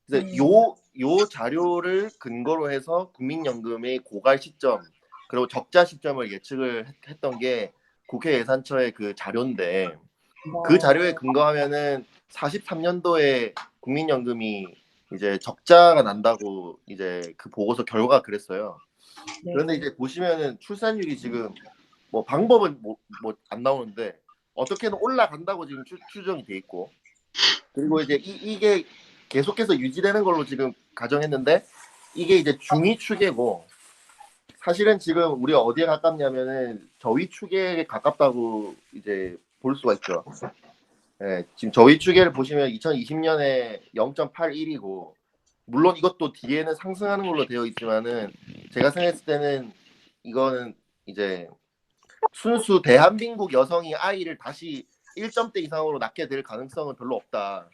그래서 요 자료를 근거로 해서 국민연금의 고갈 시점 그리고 적자 시점을 예측을 했던 게 국회 예산처의 그 자료인데 그 자료에 근거하면은 43년도에 국민연금이 이제 적자가 난다고 이제 그 보고서 결과가 그랬어요.
네.
그런데 이제 보시면은 출산율이 지금 뭐 방법은 뭐 안 나오는데 어떻게든 올라간다고 지금 추정이 돼 있고 그리고 이제 이게 계속해서 유지되는 걸로 지금 가정했는데 이게 이제 중위축이고 사실은 지금 우리가 어디에 가깝냐면은 저위축에 가깝다고 이제 볼 수가 있죠. 네, 지금 저위축에를 보시면 2020년에 0.81이고 물론 이것도 뒤에는 상승하는 걸로 되어 있지만은 제가 생각했을 때는 이거는 이제 순수 대한민국 여성이 아이를 다시 1점대 이상으로 낳게 될 가능성은 별로 없다.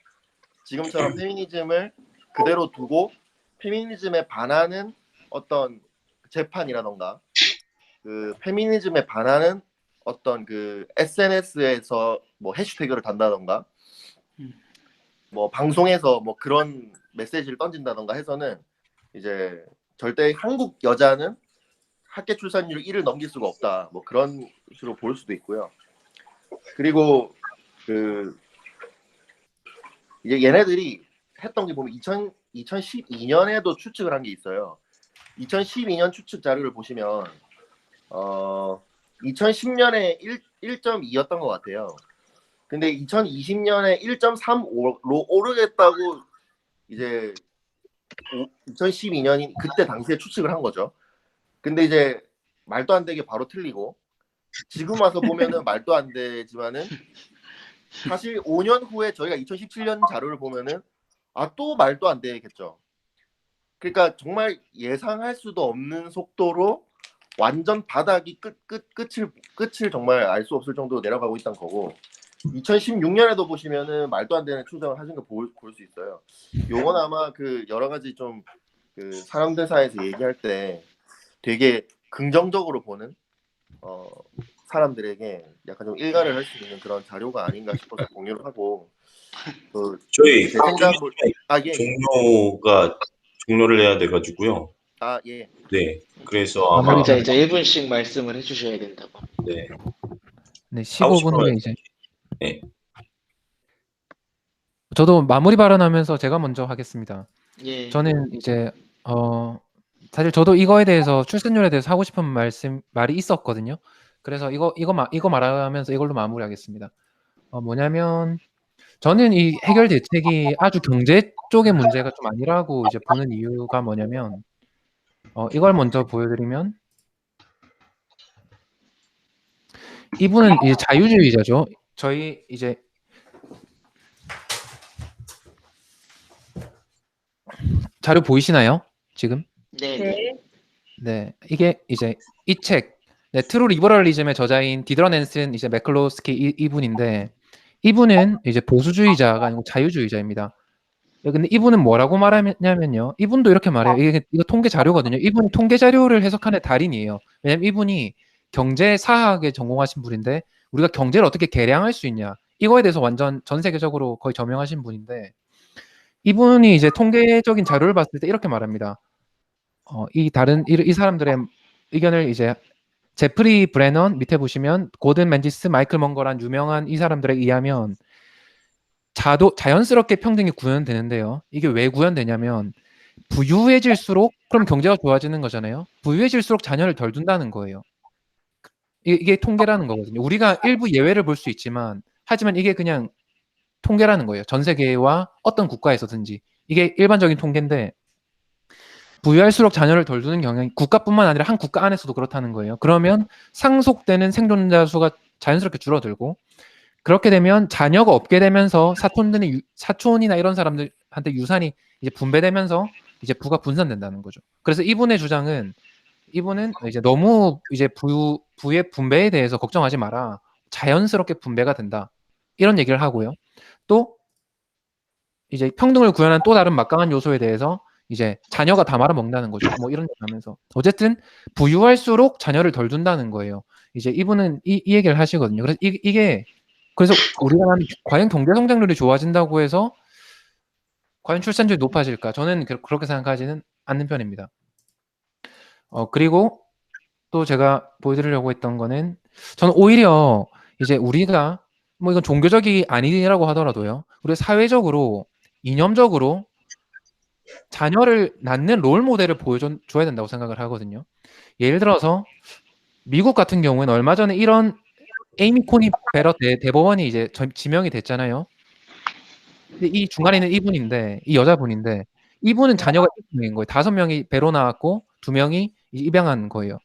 지금처럼 페미니즘을 그대로 두고 페미니즘에 반하는 어떤 재판이라던가 그 페미니즘에 반하는 어떤 그 SNS에서 뭐 해시태그를 단다던가 뭐 방송에서 뭐 그런 메시지를 던진다던가 해서는 이제 절대 한국 여자는 학계 출산율 1을 넘길 수가 없다. 뭐 그런 식으로 볼 수도 있고요. 그리고 이제 얘네들이 했던 게 보면 2012년에도 추측을 한 게 있어요. 2012년 추측 자료를 보시면 2010년에 1.2였던 것 같아요. 근데 2020년에 1.35로 오르겠다고 이제 2012년인 그때 당시에 추측을 한 거죠. 근데 이제 말도 안 되게 바로 틀리고 지금 와서 보면은 말도 안 되지만은 사실 5년 후에 저희가 2017년 자료를 보면은 또 말도 안 되겠죠. 그러니까 정말 예상할 수도 없는 속도로 완전 바닥이 끝을 정말 알 수 없을 정도로 내려가고 있다는 거고 2016년에도 보시면은 말도 안 되는 추정을 하신 거 볼 수 있어요. 요건 아마 그 여러 가지 좀 그 사람들 사이에서 얘기할 때 되게 긍정적으로 보는 사람들에게 약간 좀 일가를 할 수 있는 그런 자료가 아닌가 싶어서 공유를 하고
저희
제 생각을 예.
종료를 해야 돼가지고요.
예.
네. 그래서 아마
마무리
각자 이제 1분씩 말씀을 해주셔야 된다고.
네.
네,
하고 싶은
15분 후에 이제
네.
저도 마무리 발언하면서 제가 먼저 하겠습니다.
예.
저는 이제 사실 저도 이거에 대해서 출산율에 대해서 하고 싶은 말이 있었거든요. 그래서 이거 말하면서 이걸로 마무리하겠습니다. 뭐냐면 저는 이 해결 대책이 아주 경제 쪽의 문제가 좀 아니라고 이제 보는 이유가 뭐냐면 이걸 먼저 보여드리면 이분은 이제 자유주의자죠. 저희 이제 자료 보이시나요? 지금?
네.
네.
네, 이게 이제 이 책, 네, 트루 리버럴리즘의 저자인 디드런 앤슨 이제 매클로스키 이분인데 이분은 이제 보수주의자가 아니고 자유주의자입니다. 근데 이분은 뭐라고 말하냐면요, 이분도 이렇게 말해요. 이거 통계 자료거든요. 이분이 통계 자료를 해석하는 달인이에요. 왜냐면 이분이 경제 사학에 전공하신 분인데 우리가 경제를 어떻게 계량할 수 있냐 이거에 대해서 완전 전 세계적으로 거의 저명하신 분인데 이분이 이제 통계적인 자료를 봤을 때 이렇게 말합니다. 이 사람들의 의견을 이제 제프리 브레넌 밑에 보시면 고든 맨지스, 마이클 멍거란 유명한 이 사람들에 의하면 자연스럽게 평등이 구현되는데요. 이게 왜 구현되냐면 부유해질수록 그럼 경제가 좋아지는 거잖아요. 부유해질수록 자녀를 덜 둔다는 거예요. 이게 통계라는 거거든요. 우리가 일부 예외를 볼 수 있지만 하지만 이게 그냥 통계라는 거예요. 전 세계와 어떤 국가에서든지 이게 일반적인 통계인데 부유할수록 자녀를 덜 두는 경향이 국가뿐만 아니라 한 국가 안에서도 그렇다는 거예요. 그러면 상속되는 생존자 수가 자연스럽게 줄어들고 그렇게 되면 자녀가 없게 되면서 사촌이나 이런 사람들한테 유산이 이제 분배되면서 이제 부가 분산된다는 거죠. 그래서 이분의 주장은 이분은 이제 너무 이제 부의 분배에 대해서 걱정하지 마라. 자연스럽게 분배가 된다. 이런 얘기를 하고요. 또 이제 평등을 구현한 또 다른 막강한 요소에 대해서 이제 자녀가 다 말아먹는다는 거죠. 뭐 이런 얘기 하면서 어쨌든 부유할수록 자녀를 덜 둔다는 거예요. 이제 이분은 이 얘기를 하시거든요. 그래서 이게 그래서 우리가 과연 경제 성장률이 좋아진다고 해서 과연 출산율이 높아질까? 저는 그렇게 생각하지는 않는 편입니다. 그리고 또 제가 보여드리려고 했던 거는 저는 오히려 이제 우리가 뭐 이건 종교적이 아니라고 하더라도요. 우리가 사회적으로 이념적으로 자녀를 낳는 롤 모델을 보여줘야 된다고 생각을 하거든요. 예를 들어서 미국 같은 경우에는 얼마 전에 이런 에이미 코니 베럿 대법원이 이제 지명이 됐잖아요. 근데 이 중간에 있는 이분인데 이 여자분인데 이분은 자녀가 7명인 거예요. 5명이 배로 나왔고 2명이 입양한 거예요.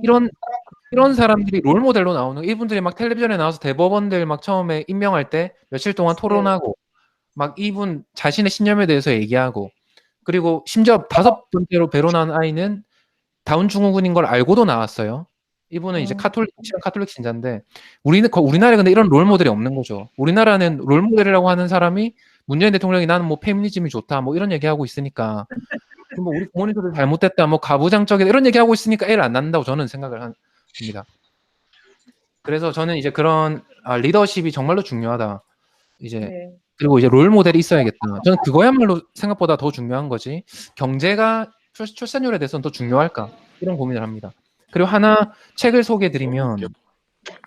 이런 사람들이 롤 모델로 나오는 이분들이 막 텔레비전에 나와서 대법원들 막 처음에 임명할 때 며칠 동안 토론하고 막 이분 자신의 신념에 대해서 얘기하고 그리고 심지어 5번째로 배로 난 아이는 다운 증후군인 걸 알고도 나왔어요. 이분은 이제 카톨릭 신자인데 우리나라에 근데 이런 롤 모델이 없는 거죠. 우리나라는 롤 모델이라고 하는 사람이 문재인 대통령이 나는 뭐 페미니즘이 좋다 뭐 이런 얘기하고 있으니까 뭐 우리 부모님들도 잘못됐다 뭐 가부장적이다 이런 얘기하고 있으니까 애를 안 낳는다고 저는 생각을 합니다. 그래서 저는 이제 그런 리더십이 정말로 중요하다. 이제 그리고 이제 롤 모델이 있어야겠다. 저는 그거야말로 생각보다 더 중요한 거지. 경제가 출산율에 대해서는 더 중요할까? 이런 고민을 합니다. 그리고 하나 책을 소개해드리면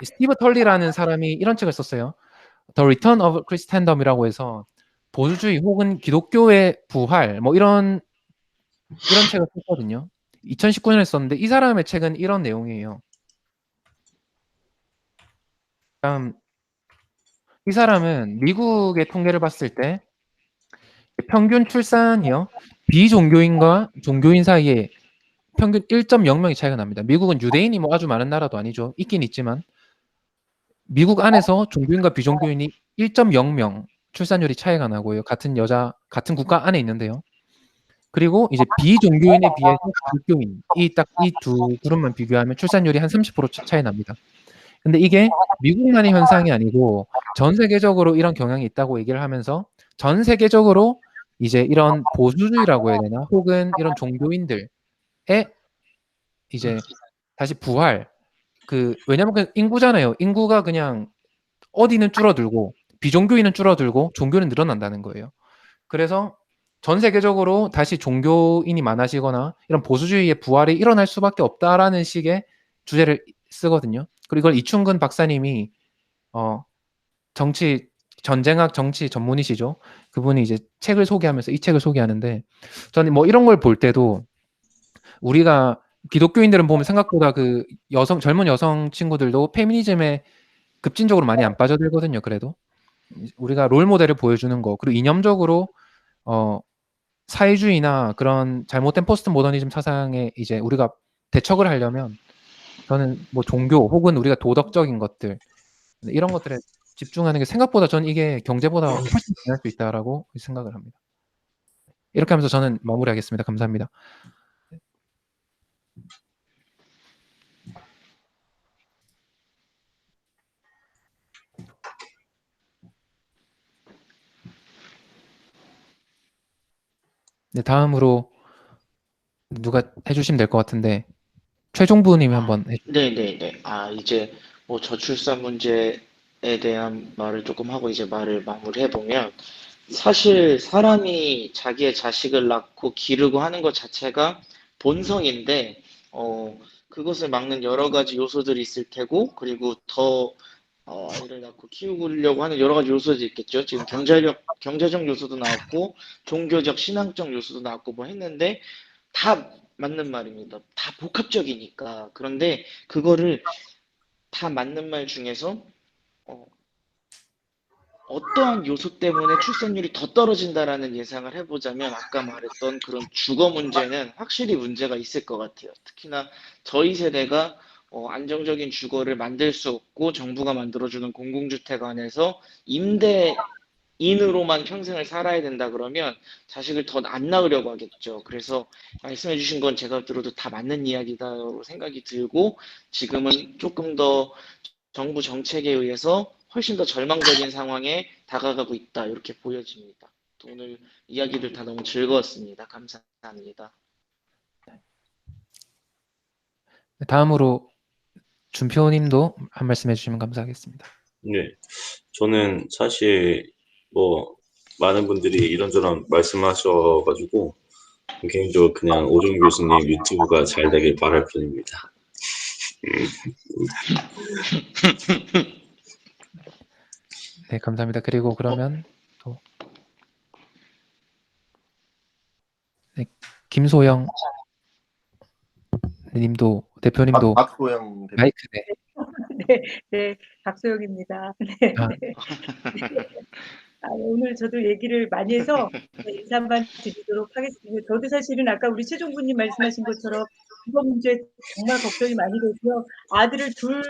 스티브 털리라는 사람이 이런 책을 썼어요. The Return of Christendom이라고 해서 보수주의 혹은 기독교의 부활 뭐 이런 책을 썼거든요. 2019년에 썼는데 이 사람의 책은 이런 내용이에요. 다음 이 사람은 미국의 통계를 봤을 때 평균 출산이요. 비종교인과 종교인 사이에 평균 1.0명이 차이가 납니다. 미국은 유대인이 뭐 아주 많은 나라도 아니죠. 있긴 있지만 미국 안에서 종교인과 비종교인이 1.0명 출산율이 차이가 나고요. 같은 국가 안에 있는데요. 그리고 이제 비종교인에 비해서 기독교인 딱 이 두 그룹만 비교하면 출산율이 한 30% 차이 납니다. 근데 이게 미국만의 현상이 아니고 전 세계적으로 이런 경향이 있다고 얘기를 하면서 전 세계적으로 이제 이런 보수주의라고 해야 되나? 혹은 이런 종교인들의 이제 다시 부활. 왜냐면 인구잖아요. 인구가 그냥 어디는 줄어들고 비종교인은 줄어들고 종교는 늘어난다는 거예요. 그래서 전 세계적으로 다시 종교인이 많아지거나 이런 보수주의의 부활이 일어날 수밖에 없다라는 식의 주제를 쓰거든요. 그리고 이걸 이충근 박사님이 전쟁학 정치 전문이시죠. 그분이 이제 책을 소개하면서 이 책을 소개하는데 저는 뭐 이런 걸 볼 때도 우리가 기독교인들은 보면 생각보다 젊은 여성 친구들도 페미니즘에 급진적으로 많이 안 빠져들거든요. 그래도 우리가 롤 모델을 보여주는 거 그리고 이념적으로 사회주의나 그런 잘못된 포스트 모더니즘 사상에 이제 우리가 대척을 하려면 저는 뭐 종교 혹은 우리가 도덕적인 것들 이런 것들에 집중하는 게 생각보다 저는 이게 경제보다 훨씬 중요할 수 있다라고 생각을 합니다. 이렇게 하면서 저는 마무리하겠습니다. 감사합니다. 네, 다음으로 누가 해주시면 될 것 같은데 최종부님이 한번
네네네. 이제 뭐 저출산 문제에 대한 말을 조금 하고 이제 말을 마무리해보면 사실 사람이 자기의 자식을 낳고 기르고 하는 것 자체가 본성인데, 그것을 막는 여러 가지 요소들이 있을 테고, 그리고 더 아이를 낳고 키우려고 하는 여러 가지 요소들이 있겠죠. 지금 경제적 요소도 나왔고, 종교적, 신앙적 요소도 나왔고 뭐 했는데, 다 맞는 말입니다. 다 복합적이니까. 그런데 그거를 다 맞는 말 중에서 어, 어떠한 요소 때문에 출산율이 더 떨어진다라는 예상을 해보자면 아까 말했던 그런 주거 문제는 확실히 문제가 있을 것 같아요. 특히나 저희 세대가 안정적인 주거를 만들 수 없고 정부가 만들어주는 공공주택 안에서 임대인으로만 평생을 살아야 된다 그러면 자식을 더 안 낳으려고 하겠죠. 그래서 말씀해 주신 건 제가 들어도 다 맞는 이야기다라고 생각이 들고 지금은 조금 더 정부 정책에 의해서 훨씬 더 절망적인 상황에 다가가고 있다. 이렇게 보여집니다. 오늘 이야기들 다 너무 즐거웠습니다. 감사합니다.
다음으로 준표님도 한 말씀 해주시면 감사하겠습니다.
네. 저는 사실 뭐 많은 분들이 이런저런 말씀하셔가지고 개인적으로 그냥 오종 교수님 유튜브가 잘 되길 바랄 뿐입니다.
네, 감사합니다. 그리고 그러면 또 네, 김소영 님도 대표님도
박소영 대표.
마이크 네.
네, 네, 박소영입니다. 네,
아,
네. 오늘 저도 얘기를 많이 해서 인사만 드리도록 하겠습니다. 저도 사실은 아까 우리 최종부님 말씀하신 것처럼 이거 문제 정말 걱정이 많이 되고요. 아들을 둘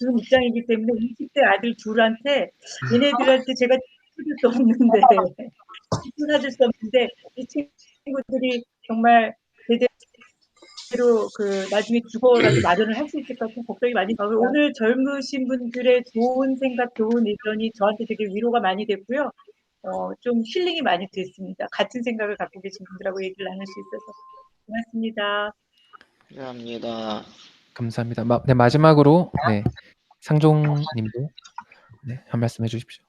둔 입장이기 때문에 20대 아들 둘한테 얘네들한테 제가 해줄 수 없는데 사줄 수 없는데 이 친구들이 정말 제대로 나중에 주거라도 마련을 할 수 있을까 좀 걱정이 많이 되고 오늘 젊으신 분들의 좋은 생각, 좋은 의견이 저한테 되게 위로가 많이 됐고요. 좀 힐링이 많이 됐습니다. 같은 생각을 갖고 계신 분들하고 얘기를 나눌 수 있어서 고맙습니다.
감사합니다.
감사합니다. 네, 마지막으로 네, 상종님도 네, 한 말씀 해주십시오.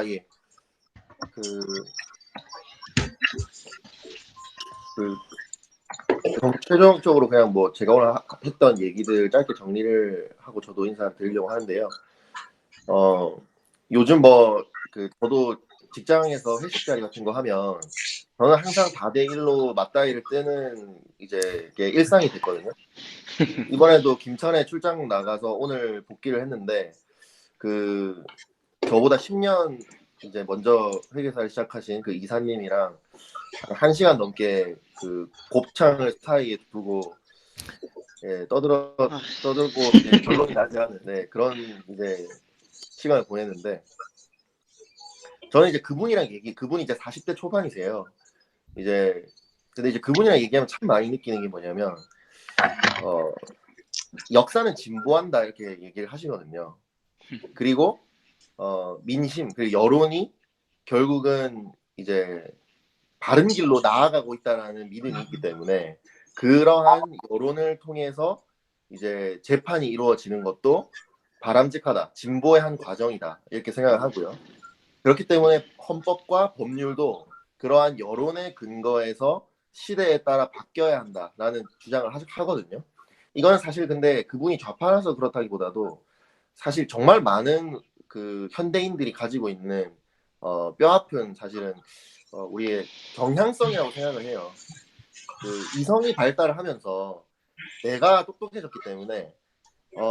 예. 최종적으로 그냥 뭐 제가 오늘 했던 얘기들 짧게 정리를 하고 저도 인사드리려고 하는데요. 요즘 저도 직장에서 회식 자리 같은 거 하면 저는 항상 4대1로 맞다이를 뜨는 이제 게 일상이 됐거든요. 이번에도 김천에 출장 나가서 오늘 복귀를 했는데 그 저보다 10년 이제 먼저 회계사를 시작하신 그 이사님이랑 1시간 넘게 그 곱창을 사이에 두고 떠들고 결론이 나지 않은 그런 이제 시간을 보냈는데, 저는 이제 그분이 이제 40대 초반이세요. 근데 이제 그분이랑 얘기하면 참 많이 느끼는 게 뭐냐면, 역사는 진보한다 이렇게 얘기를 하시거든요. 그리고 민심, 그 여론이 결국은 이제 바른 길로 나아가고 있다라는 믿음이 있기 때문에 그러한 여론을 통해서 이제 재판이 이루어지는 것도 바람직하다, 진보의 한 과정이다 이렇게 생각을 하고요. 그렇기 때문에 헌법과 법률도 그러한 여론의 근거에서 시대에 따라 바뀌어야 한다라는 주장을 하거든요. 이거는 사실 근데 그분이 좌파라서 그렇다기보다도 사실 정말 많은 그 현대인들이 가지고 있는 뼈아픈 사실은 우리의 경향성이라고 생각을 해요. 그 이성이 발달을 하면서 내가 똑똑해졌기 때문에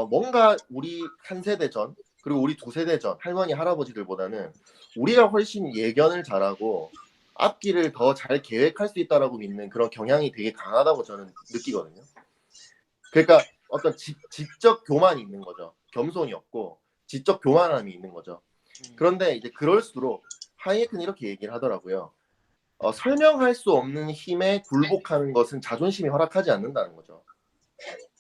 뭔가 우리 한 세대 전, 그리고 우리 2세대 전 할머니 할아버지들보다는 우리가 훨씬 예견을 잘하고 앞길을 더 잘 계획할 수 있다라고 믿는 그런 경향이 되게 강하다고 저는 느끼거든요. 그러니까 어떤 지적 교만이 있는 거죠. 겸손이 없고 지적 교만함이 있는 거죠. 그런데 이제 그럴수록 하이에크는 이렇게 얘기를 하더라고요. 설명할 수 없는 힘에 굴복하는 것은 자존심이 허락하지 않는다는 거죠.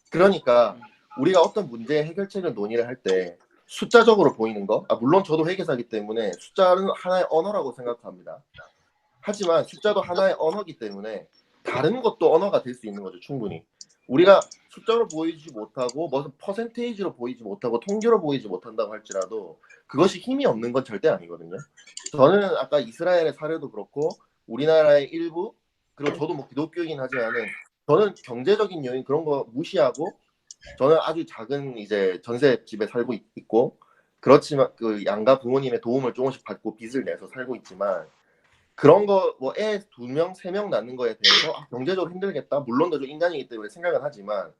그러니까 우리가 어떤 문제의 해결책을 논의를 할 때 숫자적으로 보이는 거, 물론 저도 회계사이기 때문에 숫자는 하나의 언어라고 생각합니다. 하지만 숫자도 하나의 언어이기 때문에 다른 것도 언어가 될 수 있는 거죠, 충분히. 우리가 숫자로 보이지 못하고 무슨 퍼센테이지로 보이지 못하고 통계로 보이지 못한다고 할지라도 그것이 힘이 없는 건 절대 아니거든요. 저는 아까 이스라엘의 사례도 그렇고 우리나라의 일부, 그리고 저도 뭐 기독교이긴 하지만은 저는 경제적인 요인 그런 거 무시하고, 저는 아주 작은 이제 전세 집에 살고 있고, 그렇지만 그 양가 부모님의 도움을 조금씩 받고 빚을 내서 살고 있지만, 그런 거 뭐 애 2명, 3명 낳는 거에 대해서 경제적으로 힘들겠다. 물론 저도 인간이기 때문에 생각은 하지만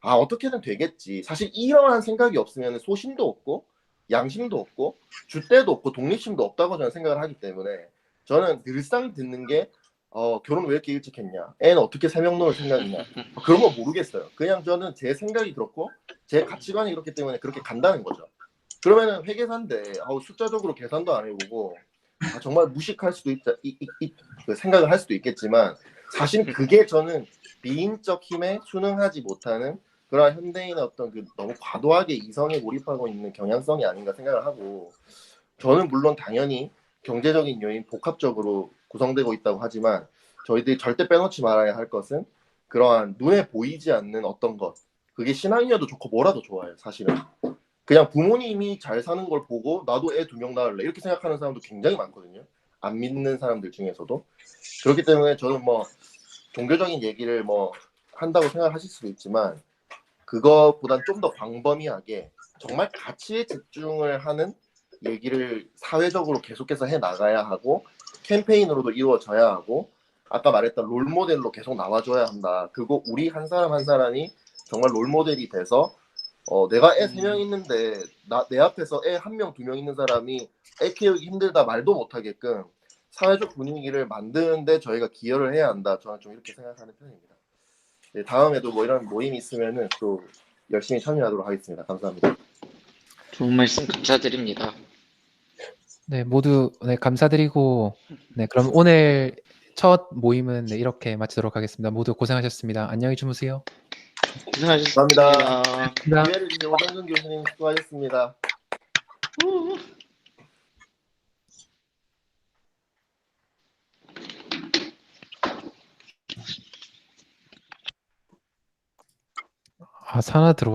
어떻게든 되겠지. 사실 이러한 생각이 없으면 소신도 없고 양심도 없고 줏대도 없고 독립심도 없다고 저는 생각을 하기 때문에, 저는 늘상 듣는 게 결혼 왜 이렇게 일찍 했냐, 애는 어떻게 3명 놓을 생각이냐, 그런 거 모르겠어요. 그냥 저는 제 생각이 그렇고 제 가치관이 그렇기 때문에 그렇게 간다는 거죠. 그러면은 회계사인데 숫자적으로 계산도 안 해보고 정말 무식할 수도 있다, 그 생각을 할 수도 있겠지만, 사실 그게 저는 비인적 힘에 순응하지 못하는 그런 현대인의 어떤 그 너무 과도하게 이성에 몰입하고 있는 경향성이 아닌가 생각을 하고, 저는 물론 당연히 경제적인 요인 복합적으로 구성되고 있다고 하지만 저희들이 절대 빼놓지 말아야 할 것은 그러한 눈에 보이지 않는 어떤 것, 그게 신앙이어도 좋고 뭐라도 좋아요. 사실은 그냥 부모님이 잘 사는 걸 보고 나도 애 2명 낳을래 이렇게 생각하는 사람도 굉장히 많거든요. 안 믿는 사람들 중에서도. 그렇기 때문에 저는 뭐 종교적인 얘기를 뭐 한다고 생각하실 수도 있지만, 그것보단 좀 더 광범위하게 정말 가치에 집중을 하는 얘기를 사회적으로 계속해서 해 나가야 하고, 캠페인으로도 이루어져야 하고, 아까 말했던 롤모델로 계속 나와줘야 한다. 그거 우리 한 사람 한 사람이 정말 롤모델이 돼서 내가 애 3명 있는데 내 앞에서 애 1명 2명 있는 사람이 애 키우기 힘들다 말도 못하게끔 사회적 분위기를 만드는데 저희가 기여를 해야 한다. 저는 좀 이렇게 생각하는 편입니다. 네, 다음에도 뭐 이런 모임이 있으면은 또 열심히 참여하도록 하겠습니다. 감사합니다.
좋은 말씀 감사드립니다.
네, 모두 감사드리고, 그럼 오늘 첫 모임은 이렇게 마치도록 하겠습니다. 모두 고생하셨습니다. 안녕히 주무세요.
고생하셨습니다.
감사합니다. 기회를 주신 오정근 교수님 수고하셨습니다.
산하 들어와